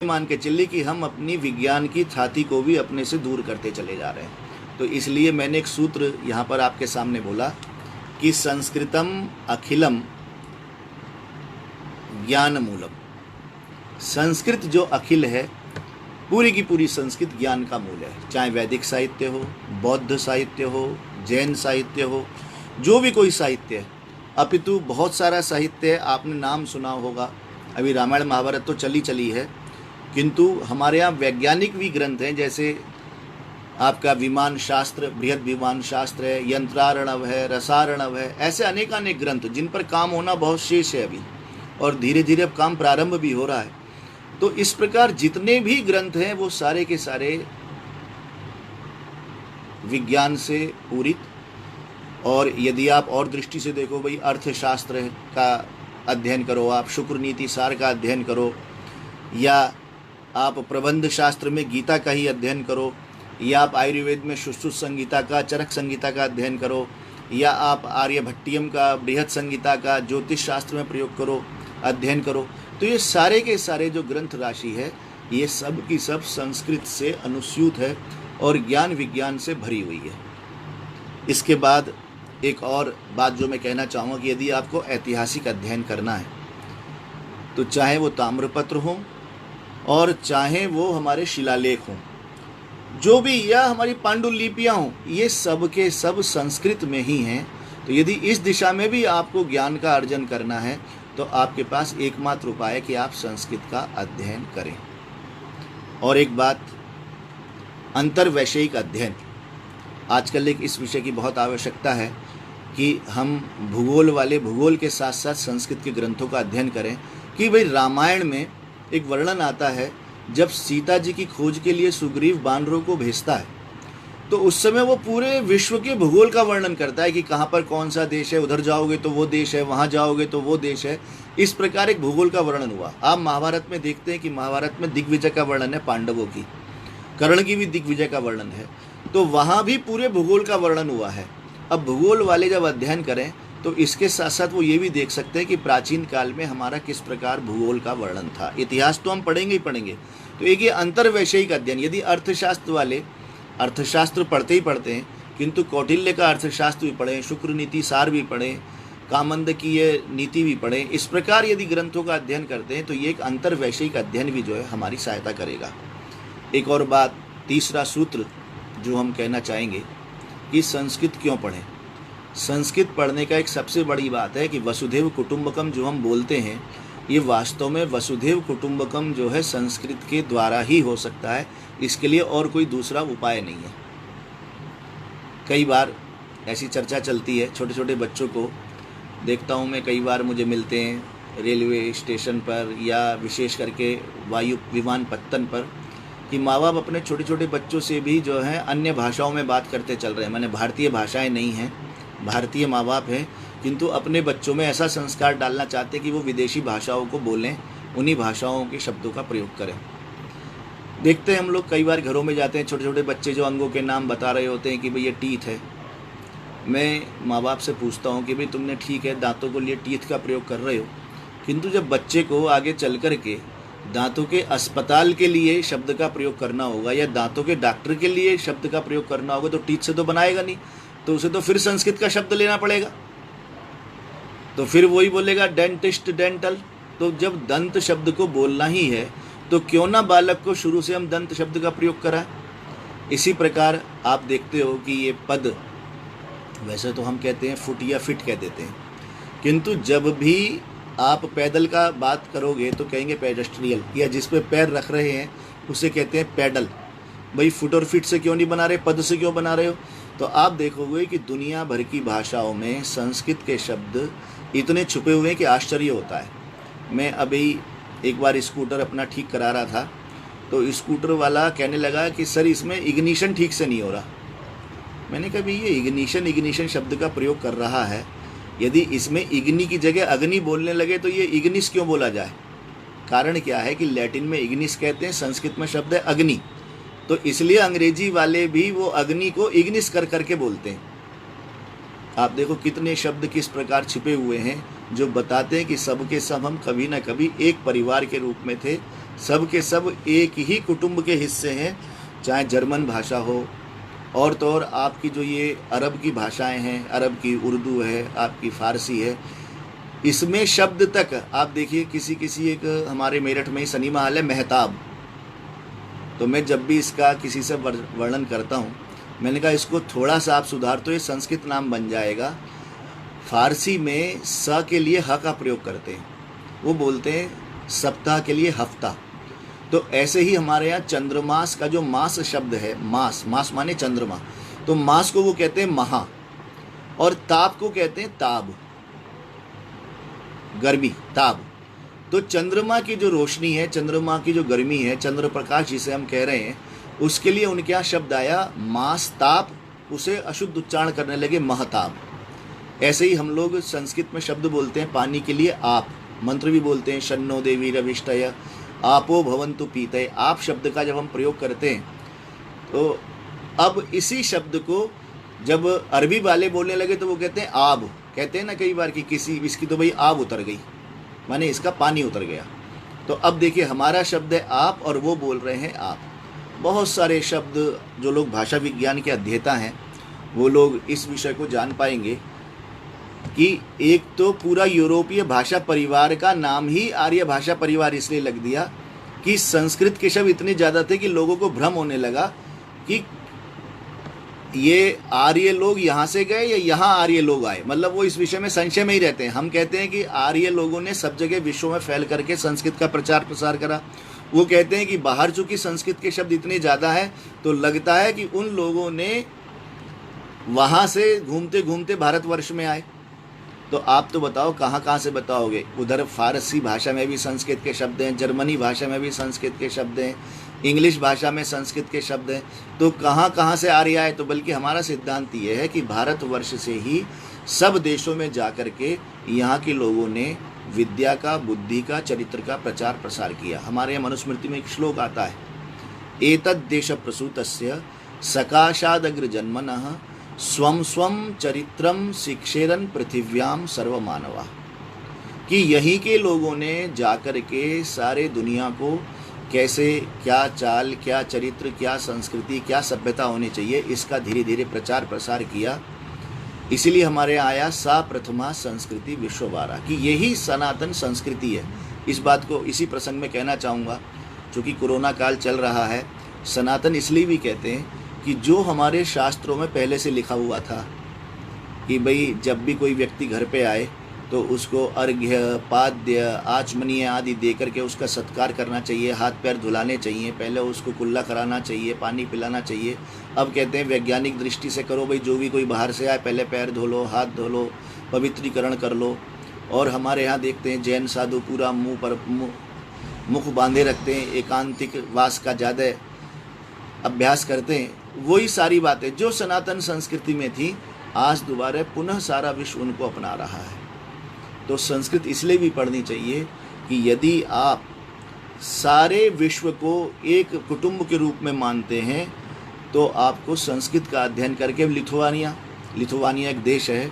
मान के चलिए कि हम अपनी विज्ञान की छाती को भी अपने से दूर करते चले जा रहे हैं। तो इसलिए मैंने एक सूत्र यहाँ पर आपके सामने बोला कि संस्कृतम अखिलम ज्ञान मूलम। संस्कृत जो अखिल है, पूरी की पूरी संस्कृत ज्ञान का मूल है। चाहे वैदिक साहित्य हो, बौद्ध साहित्य हो, जैन साहित्य हो, जो भी कोई साहित्य है, अपितु बहुत सारा साहित्य है। आपने नाम सुना होगा, अभी रामायण महाभारत तो चली है, किंतु हमारे यहाँ वैज्ञानिक भी ग्रंथ हैं, जैसे आपका विमान शास्त्र, बृहद विमान शास्त्र है, यंत्रारणव है, रसारणव है, ऐसे अनेकानेक ग्रंथ जिन पर काम होना बहुत शेष है अभी, और धीरे धीरे अब काम प्रारंभ भी हो रहा है। तो इस प्रकार जितने भी ग्रंथ हैं वो सारे के सारे विज्ञान से पूरित। और यदि आप और दृष्टि से देखो, भाई अर्थशास्त्र का अध्ययन करो, आप शुक्र नीति सार का अध्ययन करो, या आप प्रबंध शास्त्र में गीता का ही अध्ययन करो, या आप आयुर्वेद में सुश्रुत संगीता का, चरक संगीता का अध्ययन करो, या आप आर्यभट्टियम का, बृहद संगीता का ज्योतिष शास्त्र में प्रयोग करो, अध्ययन करो, तो ये सारे के सारे जो ग्रंथ राशि है, ये सब की सब संस्कृत से अनुस्यूत है और ज्ञान विज्ञान से भरी हुई है। इसके बाद एक और बात जो मैं कहना चाहूँगा कि यदि आपको ऐतिहासिक अध्ययन करना है तो चाहे वो ताम्रपत्र हो और चाहे वो हमारे शिलालेख हों, जो भी, या हमारी पांडुलिपियाँ हों, ये सब के सब संस्कृत में ही हैं। तो यदि इस दिशा में भी आपको ज्ञान का अर्जन करना है तो आपके पास एकमात्र उपाय है कि आप संस्कृत का अध्ययन करें। और एक बात, अंतर्वैषयिक अध्ययन, आजकल एक इस विषय की बहुत आवश्यकता है कि हम भूगोल वाले भूगोल के साथ साथ संस्कृत के ग्रंथों का अध्ययन करें। कि भाई रामायण में एक वर्णन आता है, जब सीता जी की खोज के लिए सुग्रीव वानरों को भेजता है तो उस समय वो पूरे विश्व के भूगोल का वर्णन करता है कि कहाँ पर कौन सा देश है, उधर जाओगे तो वो देश है, वहाँ जाओगे तो वो देश है। इस प्रकार एक भूगोल का वर्णन हुआ। आप महाभारत में देखते हैं कि महाभारत में दिग्विजय का वर्णन है, पांडवों की, कर्ण की भी दिग्विजय का वर्णन है, तो वहाँ भी पूरे भूगोल का वर्णन हुआ है। अब भूगोल वाले जब अध्ययन करें तो इसके साथ साथ वो ये भी देख सकते हैं कि प्राचीन काल में हमारा किस प्रकार भूगोल का वर्णन था। इतिहास तो हम पढ़ेंगे ही पढ़ेंगे। तो एक ये अंतर्वैषयिक अध्ययन, यदि अर्थशास्त्र वाले अर्थशास्त्र पढ़ते ही पढ़ते हैं, किंतु कौटिल्य का अर्थशास्त्र भी पढ़ें, शुक्र नीति सार भी पढ़ें, कामंद की ये नीति भी पढ़ें, इस प्रकार यदि ग्रंथों का अध्ययन करते हैं तो ये एक अंतर्वैषयिक अध्ययन भी जो है हमारी सहायता करेगा। एक और बात, तीसरा सूत्र जो हम कहना चाहेंगे कि संस्कृत क्यों पढ़ें। संस्कृत पढ़ने का एक सबसे बड़ी बात है कि वसुधैव कुटुंबकम जो हम बोलते हैं, ये वास्तव में वसुधैव कुटुंबकम जो है संस्कृत के द्वारा ही हो सकता है। इसके लिए और कोई दूसरा उपाय नहीं है। कई बार ऐसी चर्चा चलती है, छोटे छोटे बच्चों को देखता हूँ मैं, कई बार मुझे मिलते हैं रेलवे स्टेशन पर या विशेष करके वायु विमान पत्तन पर, कि माँ बाप अपने छोटे छोटे बच्चों से भी जो है अन्य भाषाओं में बात करते चल रहे हैं। मैंने भारतीय भाषाएं नहीं हैं, भारतीय माँ बाप हैं, किंतु अपने बच्चों में ऐसा संस्कार डालना चाहते हैं कि वो विदेशी भाषाओं को बोलें, उन्हीं भाषाओं के शब्दों का प्रयोग करें। देखते हैं हम लोग कई बार घरों में जाते हैं, छोटे छोटे बच्चे जो अंगों के नाम बता रहे होते हैं कि भाई ये टीथ है। मैं माँ बाप से पूछता हूँ कि भाई तुमने ठीक है दांतों के लिए टीथ का प्रयोग कर रहे हो, किंतु जब बच्चे को आगे चल कर के दांतों के अस्पताल के लिए शब्द का प्रयोग करना होगा या दांतों के डॉक्टर के लिए शब्द का प्रयोग करना होगा, तो टीथ से तो बनाएगा नहीं, तो उसे तो फिर संस्कृत का शब्द लेना पड़ेगा। तो फिर वही बोलेगा डेंटिस्ट, डेंटल। तो जब दंत शब्द को बोलना ही है तो क्यों ना बालक को शुरू से हम दंत शब्द का प्रयोग कराएं। इसी प्रकार आप देखते हो कि ये पद वैसे तो हम कहते हैं फुट या फिट कह देते हैं, किंतु जब भी आप पैदल का बात करोगे तो कहेंगे पेडेस्ट्रियल, या जिस पे पैर रख रहे हैं उसे कहते हैं पैडल। भाई फुट और फिट से क्यों नहीं बना रहे, पद से क्यों बना रहे हो? तो आप देखोगे कि दुनिया भर की भाषाओं में संस्कृत के शब्द इतने छुपे हुए हैं कि आश्चर्य होता है। मैं अभी एक बार स्कूटर अपना ठीक करा रहा था, तो स्कूटर वाला कहने लगा कि सर इसमें इग्निशन ठीक से नहीं हो रहा। मैंने कहा भाई ये इग्निशन शब्द का प्रयोग कर रहा है, यदि इसमें इग्नि की जगह अग्नि बोलने लगे तो ये इग्निस क्यों बोला जाए? कारण क्या है कि लैटिन में इग्निस कहते हैं, संस्कृत में शब्द है अग्नि, तो इसलिए अंग्रेजी वाले भी वो अग्नि को इग्निस कर करके बोलते हैं। आप देखो कितने शब्द किस प्रकार छिपे हुए हैं जो बताते हैं कि सब के सब हम कभी ना कभी एक परिवार के रूप में थे, सब के सब एक ही कुटुंब के हिस्से हैं। चाहे जर्मन भाषा हो और तो और आपकी जो ये अरब की भाषाएं हैं, अरब की उर्दू है, आपकी फ़ारसी है, इसमें शब्द तक आप देखिए किसी एक हमारे मेरठ में ही सिनेमा हॉल है मेहताब, तो मैं जब भी इसका किसी से वर्णन करता हूँ, मैंने कहा इसको थोड़ा सा आप सुधार तो ये संस्कृत नाम बन जाएगा। फ़ारसी में स के लिए ह का प्रयोग करते हैं, वो बोलते हैं सप्ताह के लिए हफ्ता। तो ऐसे ही हमारे यहाँ चंद्रमास का जो मास शब्द है, मास माने चंद्रमा, तो मास को वो कहते हैं महा, और ताप को कहते हैं ताब, गर्मी ताब। तो चंद्रमा की जो रोशनी है, चंद्रमा की जो गर्मी है, चंद्र प्रकाश जिसे हम कह रहे हैं, उसके लिए उनके यहाँ शब्द आया मास ताप, उसे अशुद्ध उच्चारण करने लगे महताब। ऐसे ही हम लोग संस्कृत में शब्द बोलते हैं पानी के लिए आप, मंत्र भी बोलते हैं शन्नो देवी रविष्टय आपो भवन्तु पीतय। आप शब्द का जब हम प्रयोग करते हैं तो अब इसी शब्द को जब अरबी वाले बोलने लगे तो वो कहते हैं आब, कहते हैं ना कई बार कि किसी इसकी तो भाई आब उतर गई, माने इसका पानी उतर गया। तो अब देखिए हमारा शब्द है आप और वो बोल रहे हैं आप। बहुत सारे शब्द जो लोग भाषा विज्ञान के अध्येता हैं वो लोग इस विषय को जान पाएंगे कि एक तो पूरा यूरोपीय भाषा परिवार का नाम ही आर्य भाषा परिवार इसलिए लग दिया कि संस्कृत के शब्द इतने ज़्यादा थे कि लोगों को भ्रम होने लगा कि ये आर्य लोग यहाँ से गए या यहाँ आर्य लोग आए, मतलब वो इस विषय में संशय में ही रहते हैं। हम कहते हैं कि आर्य लोगों ने सब जगह विश्व में फैल करके संस्कृत का प्रचार प्रसार करा। वो कहते हैं कि बाहर चूंकि संस्कृत के शब्द इतने ज़्यादा हैं तो लगता है कि उन लोगों ने वहाँ से घूमते घूमते भारतवर्ष में आए। तो आप तो बताओ कहाँ कहाँ से बताओगे? उधर फारसी भाषा में भी संस्कृत के शब्द हैं, जर्मनी भाषा में भी संस्कृत के शब्द हैं, इंग्लिश भाषा में संस्कृत के शब्द हैं, तो कहाँ कहाँ से आ रहा है? तो बल्कि हमारा सिद्धांत ये है कि भारतवर्ष से ही सब देशों में जा कर के यहाँ के लोगों ने विद्या का, बुद्धि का, चरित्र का प्रचार प्रसार किया। हमारे यहाँ मनुस्मृति में एक श्लोक आता है, एतद् देश प्रसूतस्य सकाशादग्र जन्मनः स्वम स्वम चरित्रम शिक्षेरन पृथिव्याम सर्वमानवा, कि यहीं के लोगों ने जाकर के सारे दुनिया को कैसे क्या चाल, क्या चरित्र, क्या संस्कृति, क्या सभ्यता होनी चाहिए, इसका धीरे धीरे प्रचार प्रसार किया। इसीलिए हमारे यहाँ आया सा प्रथमा संस्कृति विश्ववारा, कि यही सनातन संस्कृति है। इस बात को इसी प्रसंग में कहना चाहूँगा, चूँकि कोरोना काल चल रहा है, सनातन इसलिए भी कहते हैं कि जो हमारे शास्त्रों में पहले से लिखा हुआ था कि भाई जब भी कोई व्यक्ति घर पे आए तो उसको अर्घ्य, पाद्य, आचमनीय आदि दे करके उसका सत्कार करना चाहिए, हाथ पैर धुलाने चाहिए, पहले उसको कुल्ला कराना चाहिए, पानी पिलाना चाहिए। अब कहते हैं वैज्ञानिक दृष्टि से करो भाई, जो भी कोई बाहर से आए पहले पैर धो लो, हाथ धो लो, पवित्रीकरण कर लो। और हमारे यहाँ देखते हैं जैन साधु पूरा मुँह पर मुख बांधे रखते हैं, एकांतिक वास का ज़्यादा अभ्यास करते हैं। वही सारी बातें जो सनातन संस्कृति में थी आज दोबारा पुनः सारा विश्व उनको अपना रहा है। तो संस्कृत इसलिए भी पढ़नी चाहिए कि यदि आप सारे विश्व को एक कुटुंब के रूप में मानते हैं तो आपको संस्कृत का अध्ययन करके, लिथुआनिया एक देश है,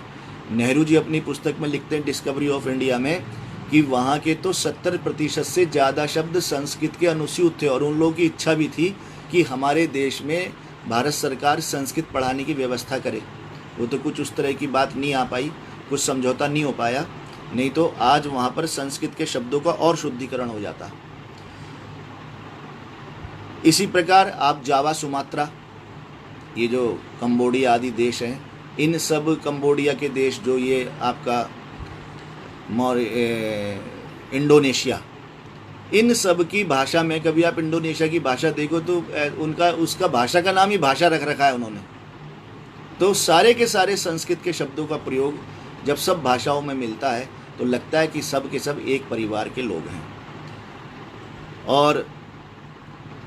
नेहरू जी अपनी पुस्तक में लिखते हैं डिस्कवरी ऑफ इंडिया में कि वहाँ के तो 70% से ज़्यादा शब्द संस्कृत के अनुस्यूत थे, और उन लोगों की इच्छा भी थी कि हमारे देश में भारत सरकार संस्कृत पढ़ाने की व्यवस्था करे। वो तो कुछ उस तरह की बात नहीं आ पाई, कुछ समझौता नहीं हो पाया, नहीं तो आज वहाँ पर संस्कृत के शब्दों का और शुद्धिकरण हो जाता। इसी प्रकार आप जावा, सुमात्रा, ये जो कंबोडिया आदि देश हैं, इन सब कंबोडिया के देश, जो ये आपका इंडोनेशिया, इन सब की भाषा में, कभी आप इंडोनेशिया की भाषा देखो तो उनका उसका भाषा का नाम ही भाषा रख रखा है उन्होंने। तो सारे के सारे संस्कृत के शब्दों का प्रयोग जब सब भाषाओं में मिलता है तो लगता है कि सब के सब एक परिवार के लोग हैं। और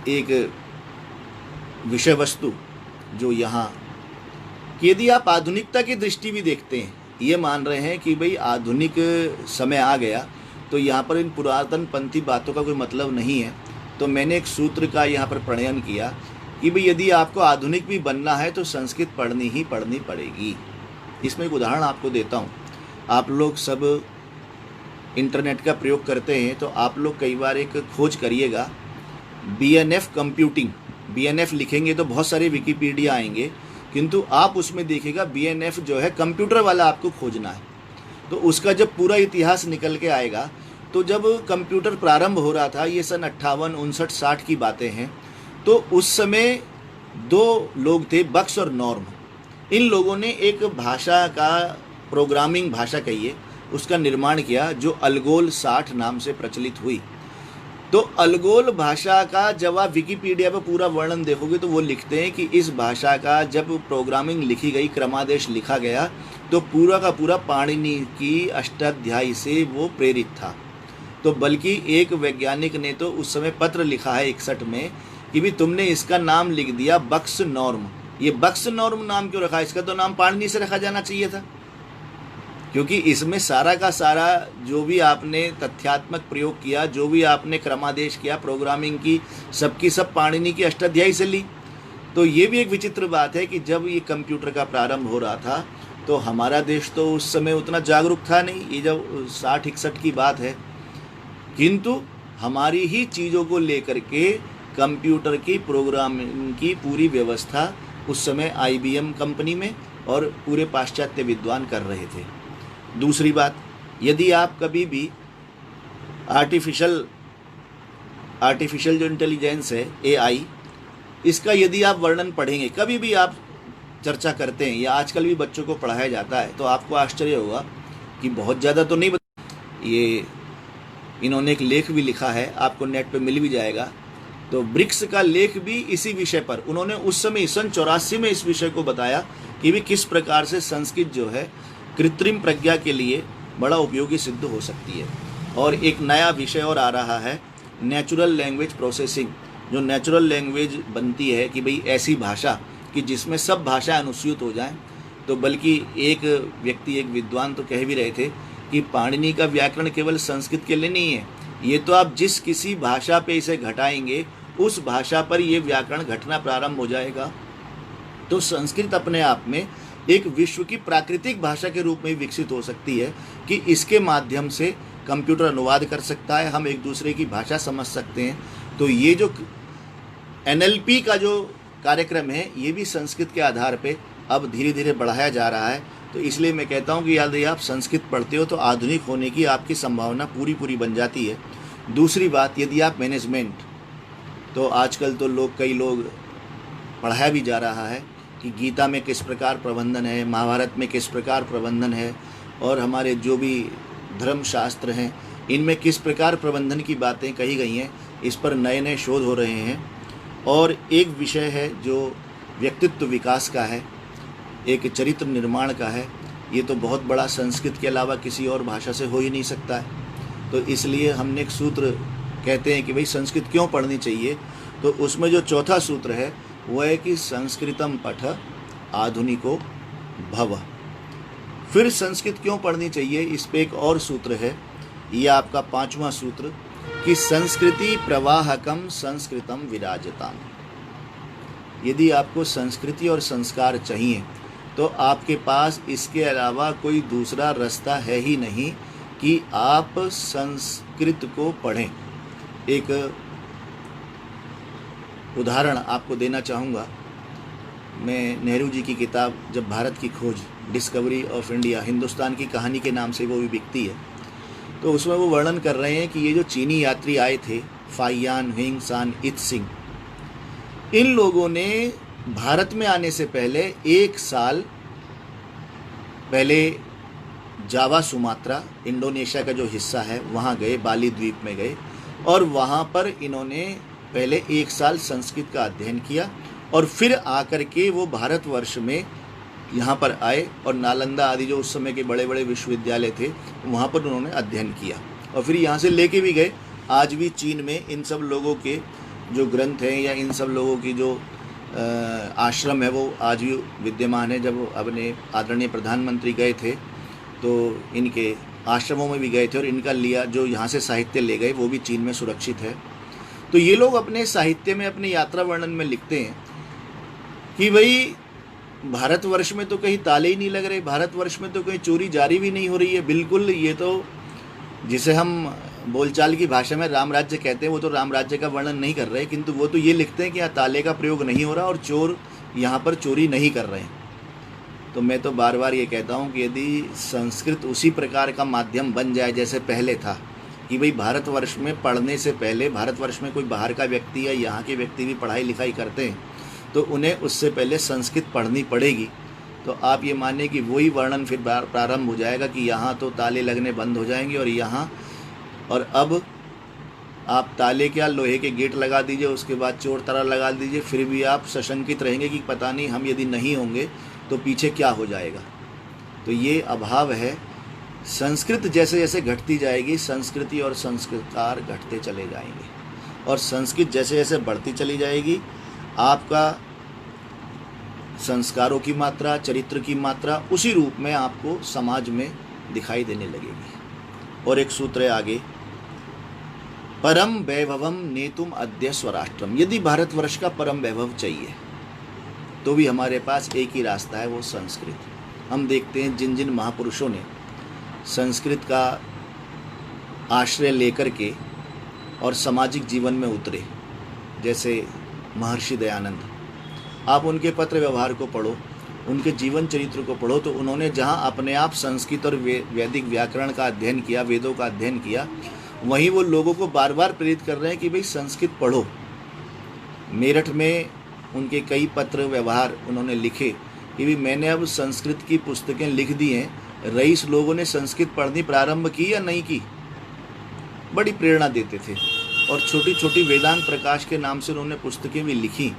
एक विषय वस्तु जो यहाँ, यदि आप आधुनिकता की दृष्टि भी देखते हैं, ये मान रहे हैं कि भाई आधुनिक समय आ गया तो यहाँ पर इन पुरातन पंथी बातों का कोई मतलब नहीं है, तो मैंने एक सूत्र का यहाँ पर प्रणयन किया कि भाई यदि आपको आधुनिक भी बनना है तो संस्कृत पढ़नी ही पढ़नी पड़ेगी। इसमें एक उदाहरण आपको देता हूँ। आप लोग सब इंटरनेट का प्रयोग करते हैं तो आप लोग कई बार एक खोज करिएगा, BNF कंप्यूटिंग। BNF लिखेंगे तो बहुत सारे विकिपीडिया आएंगे, किंतु आप उसमें देखिएगा BNF जो है कंप्यूटर वाला आपको खोजना है। तो उसका जब पूरा इतिहास निकल के आएगा, तो जब कंप्यूटर प्रारंभ हो रहा था, ये सन 58, 59, 60 की बातें हैं, तो उस समय दो लोग थे, बक्स और नॉर्म। इन लोगों ने एक भाषा का, प्रोग्रामिंग भाषा कहिए, उसका निर्माण किया जो अलगोल 60 नाम से प्रचलित हुई। तो अलगोल भाषा का जब आप विकिपीडिया पर पूरा वर्णन देखोगे तो वो लिखते हैं कि इस भाषा का जब प्रोग्रामिंग लिखी गई, क्रमादेश लिखा गया, तो पूरा का पूरा पाणिनि की अष्टाध्यायी से वो प्रेरित था। तो बल्कि एक वैज्ञानिक ने तो उस समय पत्र लिखा है 61 में कि भी तुमने इसका नाम लिख दिया बक्स नॉर्म। ये बक्स नॉर्म नाम क्यों रखा? इसका तो नाम पाणिनि से रखा जाना चाहिए था, क्योंकि इसमें सारा का सारा जो भी आपने तथ्यात्मक प्रयोग किया, जो भी आपने क्रमादेश किया प्रोग्रामिंग की, सबकी सब पाणिनि की अष्टाध्यायी से ली। तो ये भी एक विचित्र बात है कि जब ये कंप्यूटर का प्रारंभ हो रहा था तो हमारा देश तो उस समय उतना जागरूक था नहीं, ये जब 60-61 की बात है, किंतु हमारी ही चीज़ों को लेकर के कंप्यूटर की प्रोग्रामिंग की पूरी व्यवस्था उस समय IBM कंपनी में और पूरे पाश्चात्य विद्वान कर रहे थे। दूसरी बात, यदि आप कभी भी आर्टिफिशियल जो इंटेलिजेंस है, AI, इसका यदि आप वर्णन पढ़ेंगे, कभी भी आप चर्चा करते हैं या आजकल भी बच्चों को पढ़ाया जाता है, तो आपको आश्चर्य होगा कि बहुत ज़्यादा तो नहीं ये इन्होंने एक लेख भी लिखा है, आपको नेट पे मिल भी जाएगा। तो ब्रिक्स का लेख भी इसी विषय पर, उन्होंने उस समय सन 84 में इस विषय को बताया कि भी किस प्रकार से संस्कृत जो है कृत्रिम प्रज्ञा के लिए बड़ा उपयोगी सिद्ध हो सकती है। और एक नया विषय और आ रहा है, नेचुरल लैंग्वेज प्रोसेसिंग। जो नेचुरल लैंग्वेज बनती है कि भाई ऐसी भाषा कि जिसमें सब भाषाएं अनुस्यूत हो जाएं। तो बल्कि एक व्यक्ति, एक विद्वान तो कह भी रहे थे कि पाणिनि का व्याकरण केवल संस्कृत के लिए नहीं है, ये तो आप जिस किसी भाषा पे इसे घटाएंगे उस भाषा पर ये व्याकरण घटना प्रारंभ हो जाएगा। तो संस्कृत अपने आप में एक विश्व की प्राकृतिक भाषा के रूप में विकसित हो सकती है कि इसके माध्यम से कंप्यूटर अनुवाद कर सकता है, हम एक दूसरे की भाषा समझ सकते हैं। तो ये जो NLP का जो कार्यक्रम है, ये भी संस्कृत के आधार पे अब धीरे धीरे बढ़ाया जा रहा है। तो इसलिए मैं कहता हूँ कि यदि आप संस्कृत पढ़ते हो तो आधुनिक होने की आपकी संभावना पूरी बन जाती है। दूसरी बात, यदि आप मैनेजमेंट, तो आजकल तो कई लोग पढ़ाया भी जा रहा है कि गीता में किस प्रकार प्रबंधन है, महाभारत में किस प्रकार प्रबंधन है, और हमारे जो भी धर्मशास्त्र हैं इनमें किस प्रकार प्रबंधन की बातें कही गई हैं। इस पर नए नए शोध हो रहे हैं। और एक विषय है जो व्यक्तित्व विकास का है, एक चरित्र निर्माण का है। ये तो बहुत बड़ा संस्कृत के अलावा किसी और भाषा से हो ही नहीं सकता है। तो इसलिए हमने एक सूत्र कहते हैं कि भाई संस्कृत क्यों पढ़नी चाहिए, तो उसमें जो चौथा सूत्र है वो है कि संस्कृतम पठ आधुनिको भव। फिर संस्कृत क्यों पढ़नी चाहिए, इस पे एक और सूत्र है, ये आपका 5वां सूत्र, कि संस्कृति प्रवाहकम संस्कृतम विराजताम। यदि आपको संस्कृति और संस्कार चाहिए तो आपके पास इसके अलावा कोई दूसरा रास्ता है ही नहीं कि आप संस्कृत को पढ़ें। एक उदाहरण आपको देना चाहूँगा। मैं नेहरू जी की किताब जब भारत की खोज, डिस्कवरी ऑफ इंडिया, हिंदुस्तान की कहानी के नाम से वो भी बिकती है, तो उसमें वो वर्णन कर रहे हैं कि ये जो चीनी यात्री आए थे, फाइयान, हिंग सान, इत सिंह, इन लोगों ने भारत में आने से पहले 1 साल पहले जावा सुमात्रा इंडोनेशिया का जो हिस्सा है वहाँ गए, बाली द्वीप में गए और वहाँ पर इन्होंने पहले 1 साल संस्कृत का अध्ययन किया और फिर आकर के वो भारतवर्ष में यहाँ पर आए और नालंदा आदि जो उस समय के बड़े बड़े विश्वविद्यालय थे वहाँ पर उन्होंने अध्ययन किया और फिर यहाँ से लेके भी गए। आज भी चीन में इन सब लोगों के जो ग्रंथ हैं या इन सब लोगों की जो आश्रम है वो आज भी विद्यमान है। जब अपने आदरणीय प्रधानमंत्री गए थे तो इनके आश्रमों में भी गए थे और इनका लिया जो यहाँ से साहित्य ले गए वो भी चीन में सुरक्षित है। तो ये लोग अपने साहित्य में, अपने यात्रा वर्णन में लिखते हैं कि भाई भारतवर्ष में तो कहीं ताले ही नहीं लग रहे, भारतवर्ष में तो कहीं चोरी जारी भी नहीं हो रही है। बिल्कुल, ये तो जिसे हम बोलचाल की भाषा में राम राज्य कहते हैं वो तो राम राज्य का वर्णन नहीं कर रहे, किंतु वो तो ये लिखते हैं कि यहाँ ताले का प्रयोग नहीं हो रहा और चोर यहाँ पर चोरी नहीं कर रहे हैं। तो मैं तो बार बार ये कहता हूँ कि यदि संस्कृत उसी प्रकार का माध्यम बन जाए जैसे पहले था कि भाई भारतवर्ष में पढ़ने से पहले, भारतवर्ष में कोई बाहर का व्यक्ति या यहाँ के व्यक्ति भी पढ़ाई लिखाई करते हैं तो उन्हें उससे पहले संस्कृत पढ़नी पड़ेगी, तो आप ये मानिए कि वही वर्णन फिर प्रारंभ हो जाएगा कि यहाँ तो ताले लगने बंद हो जाएंगे और यहाँ, और अब आप ताले क्या लोहे के गेट लगा दीजिए, उसके बाद चोर ताला लगा दीजिए, फिर भी आप सशंकित रहेंगे कि पता नहीं हम यदि नहीं होंगे तो पीछे क्या हो जाएगा। तो ये अभाव है। संस्कृत जैसे जैसे घटती जाएगी संस्कृति और संस्कार घटते चले जाएंगे और संस्कृत जैसे जैसे बढ़ती चली जाएगी आपका संस्कारों की मात्रा, चरित्र की मात्रा उसी रूप में आपको समाज में दिखाई देने लगेगी। और एक सूत्र है आगे, परम वैभवम नेतुम अद्य स्वराष्ट्रम। यदि भारतवर्ष का परम वैभव चाहिए तो भी हमारे पास एक ही रास्ता है, वो संस्कृत। हम देखते हैं जिन जिन महापुरुषों ने संस्कृत का आश्रय लेकर के और सामाजिक जीवन में उतरे, जैसे महर्षि दयानंद, आप उनके पत्र व्यवहार को पढ़ो, उनके जीवन चरित्र को पढ़ो, तो उन्होंने जहाँ अपने आप संस्कृत और वैदिक व्याकरण का अध्ययन किया, वेदों का अध्ययन किया, वहीं वो लोगों को बार बार प्रेरित कर रहे हैं कि भाई संस्कृत पढ़ो। मेरठ में उनके कई पत्र व्यवहार उन्होंने लिखे कि भी मैंने अब संस्कृत की पुस्तकें लिख दी हैं, रईस लोगों ने संस्कृत पढ़नी प्रारंभ की या नहीं की, बड़ी प्रेरणा देते थे। और छोटी छोटी वेदांत प्रकाश के नाम से उन्होंने पुस्तकें भी लिखी।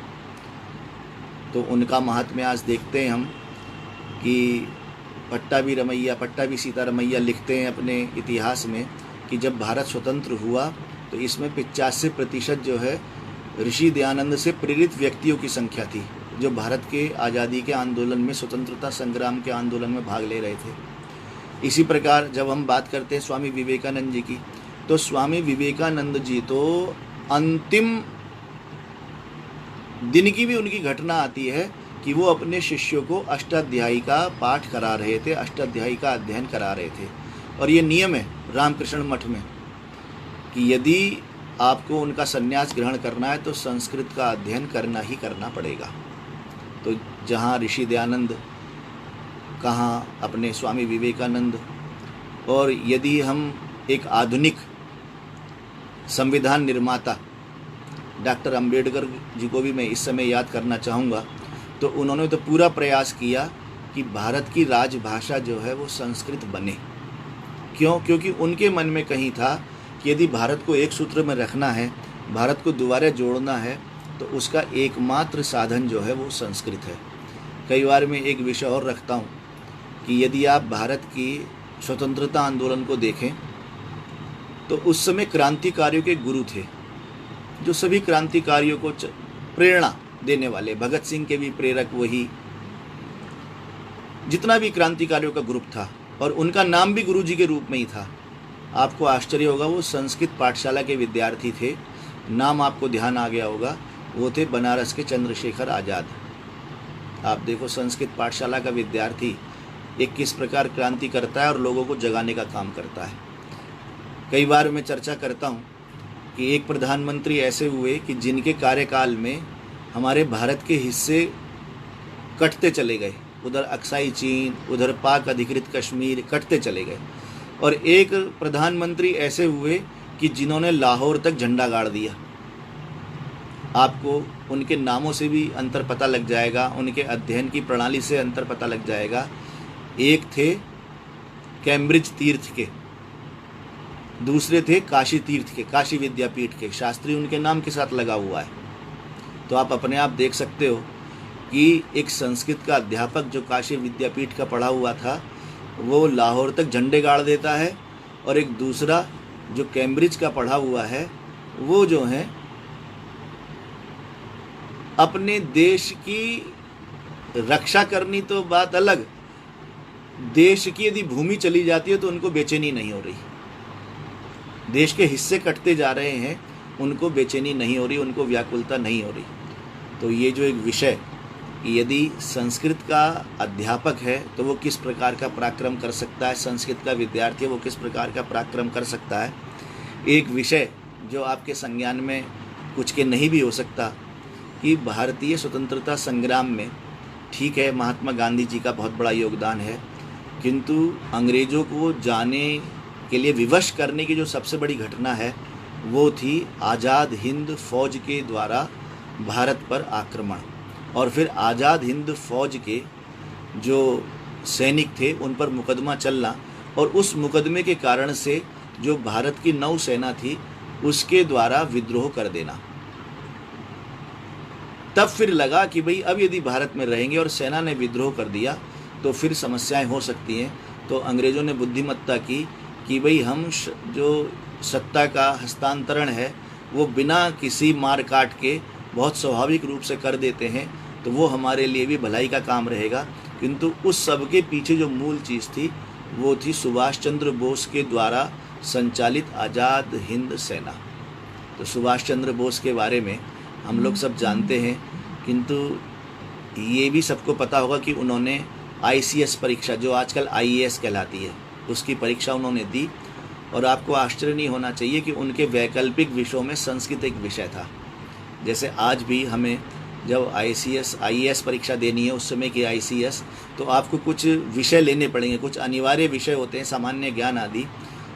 तो उनका महात्म्य आज देखते हैं हम कि पट्टाभी सीता रमैया लिखते हैं अपने इतिहास में कि जब भारत स्वतंत्र हुआ तो इसमें 85% जो है ऋषि दयानंद से प्रेरित व्यक्तियों की संख्या थी जो भारत के आज़ादी के आंदोलन में, स्वतंत्रता संग्राम के आंदोलन में भाग ले रहे थे। इसी प्रकार जब हम बात करते हैं स्वामी विवेकानंद जी की, तो स्वामी विवेकानंद जी तो अंतिम दिन की भी उनकी घटना आती है कि वो अपने शिष्यों को अष्टाध्यायी का पाठ करा रहे थे, अष्टाध्यायी का अध्ययन करा रहे थे। और ये नियम है रामकृष्ण मठ में कि यदि आपको उनका संन्यास ग्रहण करना है तो संस्कृत का अध्ययन करना ही करना पड़ेगा। तो जहाँ ऋषि दयानंद, कहाँ अपने स्वामी विवेकानंद, और यदि हम एक आधुनिक संविधान निर्माता डॉक्टर अंबेडकर जी को भी मैं इस समय याद करना चाहूँगा, तो उन्होंने तो पूरा प्रयास किया कि भारत की राजभाषा जो है वो संस्कृत बने। क्यों? क्योंकि उनके मन में कहीं था कि यदि भारत को एक सूत्र में रखना है, भारत को दोबारा जोड़ना है, तो उसका एकमात्र साधन जो है वो संस्कृत है। कई बार मैं एक विषय और रखता हूँ कि यदि आप भारत की स्वतंत्रता आंदोलन को देखें तो उस समय क्रांतिकारियों के गुरु थे जो सभी क्रांतिकारियों को प्रेरणा देने वाले, भगत सिंह के भी प्रेरक वही, जितना भी क्रांतिकारियों का ग्रुप था, और उनका नाम भी गुरुजी के रूप में ही था। आपको आश्चर्य होगा, वो संस्कृत पाठशाला के विद्यार्थी थे। नाम आपको ध्यान आ गया होगा, वो थे बनारस के चंद्रशेखर आज़ाद। आप देखो संस्कृत पाठशाला का विद्यार्थी एक किस प्रकार क्रांति करता है और लोगों को जगाने का काम करता है। कई बार मैं चर्चा करता हूँ कि एक प्रधानमंत्री ऐसे हुए कि जिनके कार्यकाल में हमारे भारत के हिस्से कटते चले गए, उधर अक्साई चीन, उधर पाक अधिकृत कश्मीर कटते चले गए। और एक प्रधानमंत्री ऐसे हुए कि जिन्होंने लाहौर तक झंडा गाड़ दिया। आपको उनके नामों से भी अंतर पता लग जाएगा, उनके अध्ययन की प्रणाली से अंतर पता लग जाएगा एक थे कैम्ब्रिज तीर्थ के, दूसरे थे काशी तीर्थ के, काशी विद्यापीठ के। शास्त्री उनके नाम के साथ लगा हुआ है। तो आप अपने आप देख सकते हो कि एक संस्कृत का अध्यापक जो काशी विद्यापीठ का पढ़ा हुआ था वो लाहौर तक झंडे गाड़ देता है, और एक दूसरा जो कैम्ब्रिज का पढ़ा हुआ है वो जो है अपने देश की रक्षा करनी तो बात अलग, देश की यदि भूमि चली जाती है तो उनको बेचैनी नहीं हो रही। देश के हिस्से कटते जा रहे हैं, उनको बेचैनी नहीं हो रही, उनको व्याकुलता नहीं हो रही। तो ये जो एक विषय, यदि संस्कृत का अध्यापक है तो वो किस प्रकार का पराक्रम कर सकता है, संस्कृत का विद्यार्थी है वो किस प्रकार का पराक्रम कर सकता है। एक विषय जो आपके संज्ञान में कुछ के नहीं भी हो सकता कि भारतीय स्वतंत्रता संग्राम में, ठीक है महात्मा गांधी जी का बहुत बड़ा योगदान है, किंतु अंग्रेज़ों को जाने के लिए विवश करने की जो सबसे बड़ी घटना है वो थी आज़ाद हिंद फौज के द्वारा भारत पर आक्रमण, और फिर आज़ाद हिंद फौज के जो सैनिक थे उन पर मुकदमा चलना, और उस मुकदमे के कारण से जो भारत की नौसेना थी उसके द्वारा विद्रोह कर देना। तब फिर लगा कि भाई अब यदि भारत में रहेंगे और सेना ने विद्रोह कर दिया तो फिर समस्याएं हो सकती हैं। तो अंग्रेज़ों ने बुद्धिमत्ता की कि भाई हम जो सत्ता का हस्तांतरण है वो बिना किसी मार काट के बहुत स्वाभाविक रूप से कर देते हैं, तो वो हमारे लिए भी भलाई का काम रहेगा। किंतु उस सब के पीछे जो मूल चीज़ थी वो थी सुभाष चंद्र बोस के द्वारा संचालित आज़ाद हिंद सेना। तो सुभाष चंद्र बोस के बारे में हम लोग सब जानते हैं, किंतु ये भी सबको पता होगा कि उन्होंने ICS परीक्षा, जो आजकल IAS कहलाती है, उसकी परीक्षा उन्होंने दी। और आपको आश्चर्य नहीं होना चाहिए कि उनके वैकल्पिक विषयों में संस्कृत एक विषय था। जैसे आज भी हमें जब IAS परीक्षा देनी है उस समय की ICS, तो आपको कुछ विषय लेने पड़ेंगे, कुछ अनिवार्य विषय होते हैं, सामान्य ज्ञान आदि,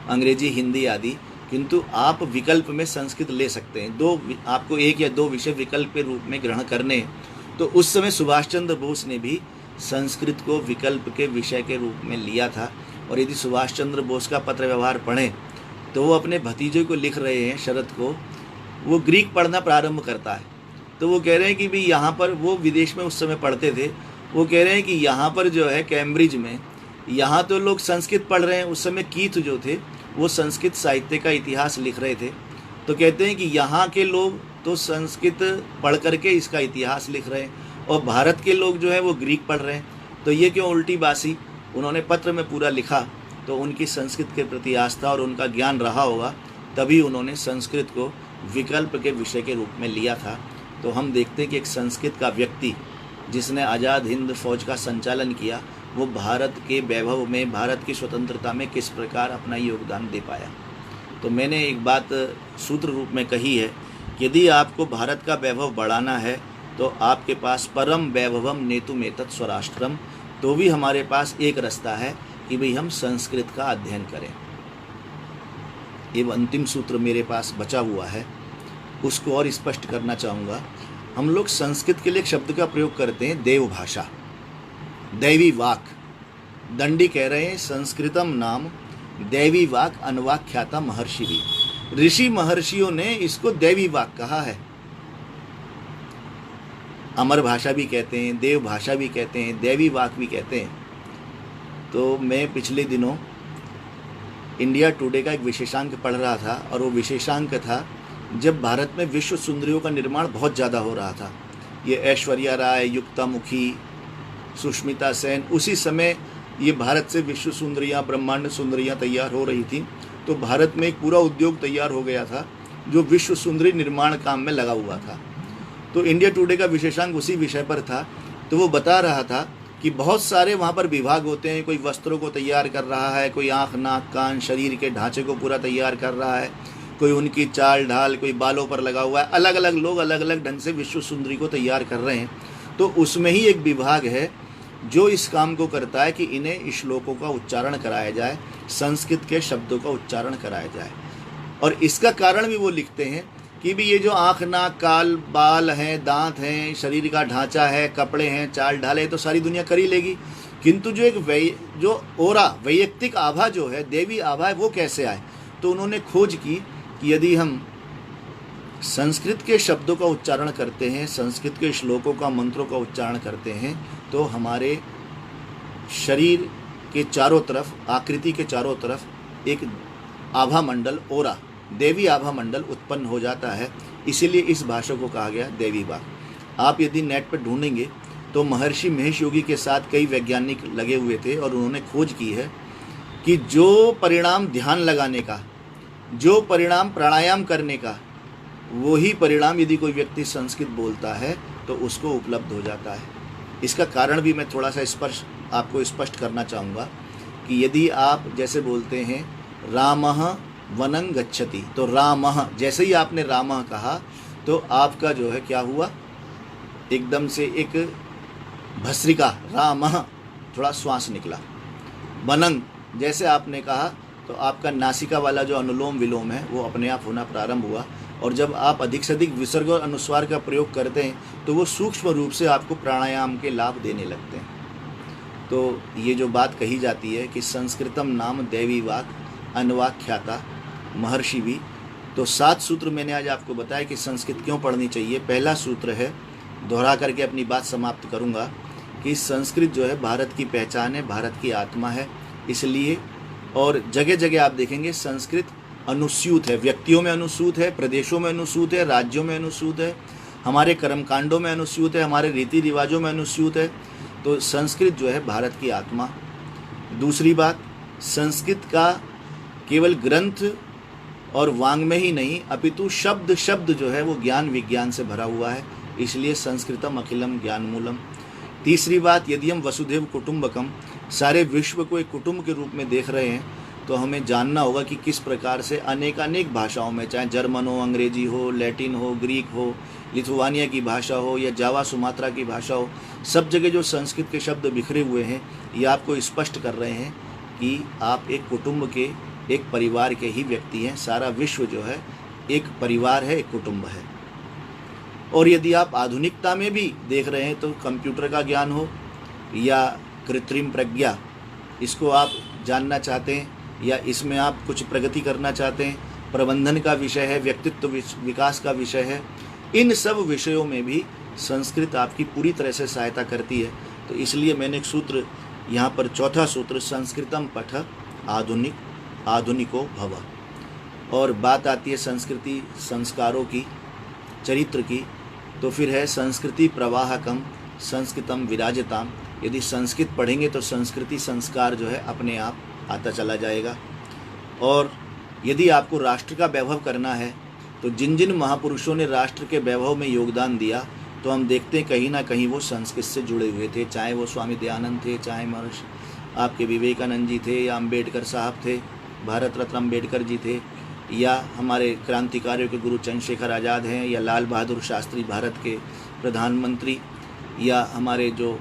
अंग्रेजी हिंदी आदि, किंतु आप विकल्प में संस्कृत ले सकते हैं। आपको एक या दो विषय विकल्प के रूप में ग्रहण करने। तो उस समय सुभाष चंद्र बोस ने भी संस्कृत को विकल्प के विषय के रूप में लिया था। और यदि सुभाष चंद्र बोस का पत्र व्यवहार पढ़ें तो वो अपने भतीजे को लिख रहे हैं, शरद को, वो ग्रीक पढ़ना प्रारंभ करता है। तो वो कह रहे हैं कि भाई यहाँ पर, वो विदेश में उस समय पढ़ते थे, वो कह रहे हैं कि यहाँ पर जो है कैम्ब्रिज में, यहाँ तो लोग संस्कृत पढ़ रहे हैं। उस समय कीथ जो थे वो संस्कृत साहित्य का इतिहास लिख रहे थे। तो कहते हैं कि यहाँ के लोग तो संस्कृत पढ़ करके इसका इतिहास लिख रहे हैं और भारत के लोग जो है वो ग्रीक पढ़ रहे हैं। तो ये क्यों उल्टी बासी। उन्होंने पत्र में पूरा लिखा। तो उनकी संस्कृत के प्रति आस्था और उनका ज्ञान रहा होगा, तभी उन्होंने संस्कृत को विकल्प के विषय के रूप में लिया था। तो हम देखते हैं कि एक संस्कृत का व्यक्ति जिसने आज़ाद हिंद फौज का संचालन किया, वो भारत के वैभव में, भारत की स्वतंत्रता में किस प्रकार अपना योगदान दे पाया। तो मैंने एक बात सूत्र रूप में कही है, यदि आपको भारत का वैभव बढ़ाना है तो आपके पास परम वैभवम नेतुमेतत् स्वराष्ट्रम, तो भी हमारे पास एक रास्ता है कि भाई हम संस्कृत का अध्ययन करें। ये अंतिम सूत्र मेरे पास बचा हुआ है, उसको और स्पष्ट करना चाहूँगा। हम लोग संस्कृत के लिए एक शब्द का प्रयोग करते हैं, देव भाषा, दैवी वाक। दंडी कह रहे हैं संस्कृतम नाम दैवी वाक अनवाख्याता महर्षि भी। ऋषि महर्षियों ने इसको दैवी वाक कहा है। अमर भाषा भी कहते हैं, देव भाषा भी कहते हैं, दैवी वाक भी कहते हैं। तो मैं पिछले दिनों इंडिया टुडे का एक विशेषांक पढ़ रहा था, और वो विशेषांक था जब भारत में विश्व सुंदरियों का निर्माण बहुत ज़्यादा हो रहा था। ये ऐश्वर्या राय, युक्ता मुखी, सुष्मिता सेन, उसी समय ये भारत से विश्व सुंदरियाँ, ब्रह्मांड सुंदरियाँ तैयार हो रही थी। तो भारत में एक पूरा उद्योग तैयार हो गया था जो विश्व सुंदरी निर्माण काम में लगा हुआ था। तो इंडिया टुडे का विशेषांक उसी विषय पर था। तो वो बता रहा था कि बहुत सारे वहाँ पर विभाग होते हैं, कोई वस्त्रों को तैयार कर रहा है, कोई आँख नाक कान शरीर के ढांचे को पूरा तैयार कर रहा है, कोई उनकी चाल ढाल, कोई बालों पर लगा हुआ है। अलग अलग लोग अलग अलग ढंग से विश्व सुंदरी को तैयार कर रहे हैं। तो उसमें ही एक विभाग है जो इस काम को करता है कि इन्हें श्लोकों का उच्चारण कराया जाए, संस्कृत के शब्दों का उच्चारण कराया जाए। और इसका कारण भी वो लिखते हैं कि भी ये जो आँख नाक काल बाल हैं, दांत हैं, शरीर का ढांचा है, कपड़े हैं, चाल ढाल है, तो सारी दुनिया कर ही लेगी, किंतु जो जो ओरा वैयक्तिक आभा जो है, देवी आभा है, वो कैसे आए? तो उन्होंने खोज की कि यदि हम संस्कृत के शब्दों का उच्चारण करते हैं, संस्कृत के श्लोकों का, मंत्रों का उच्चारण करते हैं, तो हमारे शरीर के चारों तरफ, आकृति के चारों तरफ एक आभा मंडल, ओरा, देवी आभा मंडल उत्पन्न हो जाता है। इसीलिए इस भाषा को कहा गया देवी वाक। आप यदि नेट पर ढूंढेंगे तो महर्षि महेश योगी के साथ कई वैज्ञानिक लगे हुए थे और उन्होंने खोज की है कि जो परिणाम ध्यान लगाने का, जो परिणाम प्राणायाम करने का, वही परिणाम यदि कोई व्यक्ति संस्कृत बोलता है तो उसको उपलब्ध हो जाता है। इसका कारण भी मैं थोड़ा सा आपको स्पष्ट करना चाहूँगा कि यदि आप जैसे बोलते हैं रामः वनं गच्छति, तो रामः, जैसे ही आपने रामः कहा तो आपका जो है क्या हुआ, एकदम से एक भस्रिका, रामः, थोड़ा श्वास निकला। वनं जैसे आपने कहा तो आपका नासिका वाला जो अनुलोम विलोम है वो अपने आप होना प्रारंभ हुआ। और जब आप अधिक से अधिक विसर्ग और अनुस्वार का प्रयोग करते हैं तो वो सूक्ष्म रूप से आपको प्राणायाम के लाभ देने लगते हैं। तो ये जो बात कही जाती है कि संस्कृतम नाम दैवी वाक अनवाख्याता महर्षि भी, तो 7 सूत्र मैंने आज आपको बताया कि संस्कृत क्यों पढ़नी चाहिए। पहला सूत्र है, दोहरा करके अपनी बात समाप्त करूंगा, कि संस्कृत जो है भारत की पहचान है, भारत की आत्मा है। इसलिए और जगह जगह आप देखेंगे संस्कृत अनुस्यूत है, व्यक्तियों में अनुस्यूत है, प्रदेशों में अनुस्यूत है, राज्यों में अनुस्यूत है, हमारे कर्मकांडों में अनुस्यूत है, हमारे रीति रिवाजों में अनुस्यूत है। तो संस्कृत जो है भारत की आत्मा। दूसरी बात, संस्कृत का केवल ग्रंथ और वाङ्मय ही नहीं अपितु शब्द शब्द जो है वो ज्ञान विज्ञान से भरा हुआ है। इसलिए संस्कृतम अखिलम ज्ञान मूलम। तीसरी बात, यदि हम वसुधैव कुटुंबकम, सारे विश्व को एक कुटुंब के रूप में देख रहे हैं, तो हमें जानना होगा कि किस प्रकार से अनेक भाषाओं में, चाहे जर्मन हो, अंग्रेजी हो, लैटिन हो, ग्रीक हो, लिथुआनिया की भाषा हो या जावा सुमात्रा की भाषा हो, सब जगह जो संस्कृत के शब्द बिखरे हुए हैं, ये आपको स्पष्ट कर रहे हैं कि आप एक कुटुंब के, एक परिवार के ही व्यक्ति हैं। सारा विश्व जो है एक परिवार है, एक कुटुंब है। और यदि आप आधुनिकता में भी देख रहे हैं तो कंप्यूटर का ज्ञान हो या कृत्रिम प्रज्ञा, इसको आप जानना चाहते हैं या इसमें आप कुछ प्रगति करना चाहते हैं, प्रबंधन का विषय है, व्यक्तित्व विकास का विषय है, इन सब विषयों में भी संस्कृत आपकी पूरी तरह से सहायता करती है। तो इसलिए मैंने एक सूत्र यहाँ पर, चौथा सूत्र, संस्कृतम पठ आधुनिको भव। और बात आती है संस्कृति संस्कारों की, चरित्र की, तो फिर है संस्कृति प्रवाहकम संस्कृतम विराजताम। यदि संस्कृत पढ़ेंगे तो संस्कृति संस्कार जो है अपने आप आता चला जाएगा। और यदि आपको राष्ट्र का वैभव करना है तो जिन जिन महापुरुषों ने राष्ट्र के वैभव में योगदान दिया, तो हम देखते हैं कहीं ना कहीं वो संस्कृत से जुड़े हुए थे। चाहे वो स्वामी दयानंद थे, चाहे महर्षि आपके विवेकानंद जी थे, या अम्बेडकर साहब थे, भारत रत्न अम्बेडकर जी थे, या हमारे क्रांतिकारियों के गुरु चंद्रशेखर आज़ाद हैं, या लाल बहादुर शास्त्री भारत के प्रधानमंत्री, या हमारे जो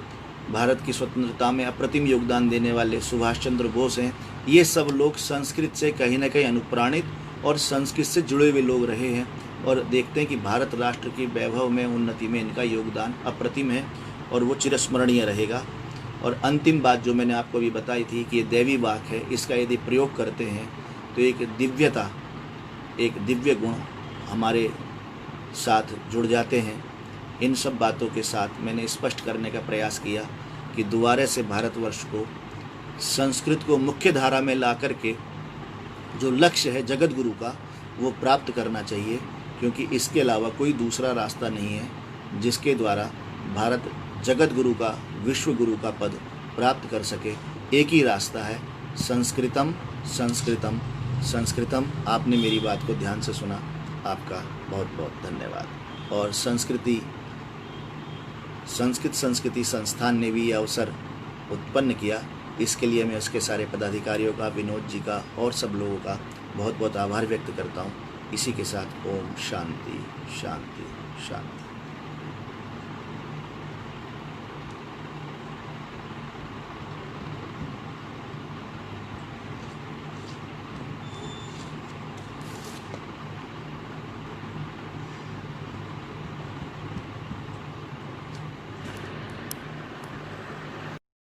भारत की स्वतंत्रता में अप्रतिम योगदान देने वाले सुभाष चंद्र बोस हैं। ये सब लोग संस्कृत से कहीं ना कहीं अनुप्राणित और संस्कृत से जुड़े हुए लोग रहे हैं। और देखते हैं कि भारत राष्ट्र की वैभव में, उन्नति में इनका योगदान अप्रतिम है और वो चिरस्मरणीय रहेगा। और अंतिम बात जो मैंने आपको भी बताई थी कि ये दैवी वाक है, इसका यदि प्रयोग करते हैं तो एक दिव्यता, एक दिव्य गुण हमारे साथ जुड़ जाते हैं। इन सब बातों के साथ मैंने स्पष्ट करने का प्रयास किया कि दोबारा से भारतवर्ष को संस्कृत को मुख्य धारा में ला करके जो लक्ष्य है जगत गुरु का, वो प्राप्त करना चाहिए, क्योंकि इसके अलावा कोई दूसरा रास्ता नहीं है जिसके द्वारा भारत जगत गुरु का, विश्व गुरु का पद प्राप्त कर सके। एक ही रास्ता है, संस्कृतम संस्कृतम संस्कृतम। आपने मेरी बात को ध्यान से सुना, आपका बहुत बहुत धन्यवाद। और संस्कृत संस्कृति संस्थान ने भी यह अवसर उत्पन्न किया, इसके लिए मैं उसके सारे पदाधिकारियों का, विनोद जी का और सब लोगों का बहुत बहुत आभार व्यक्त करता हूँ। इसी के साथ ओम शांति शांति शांति।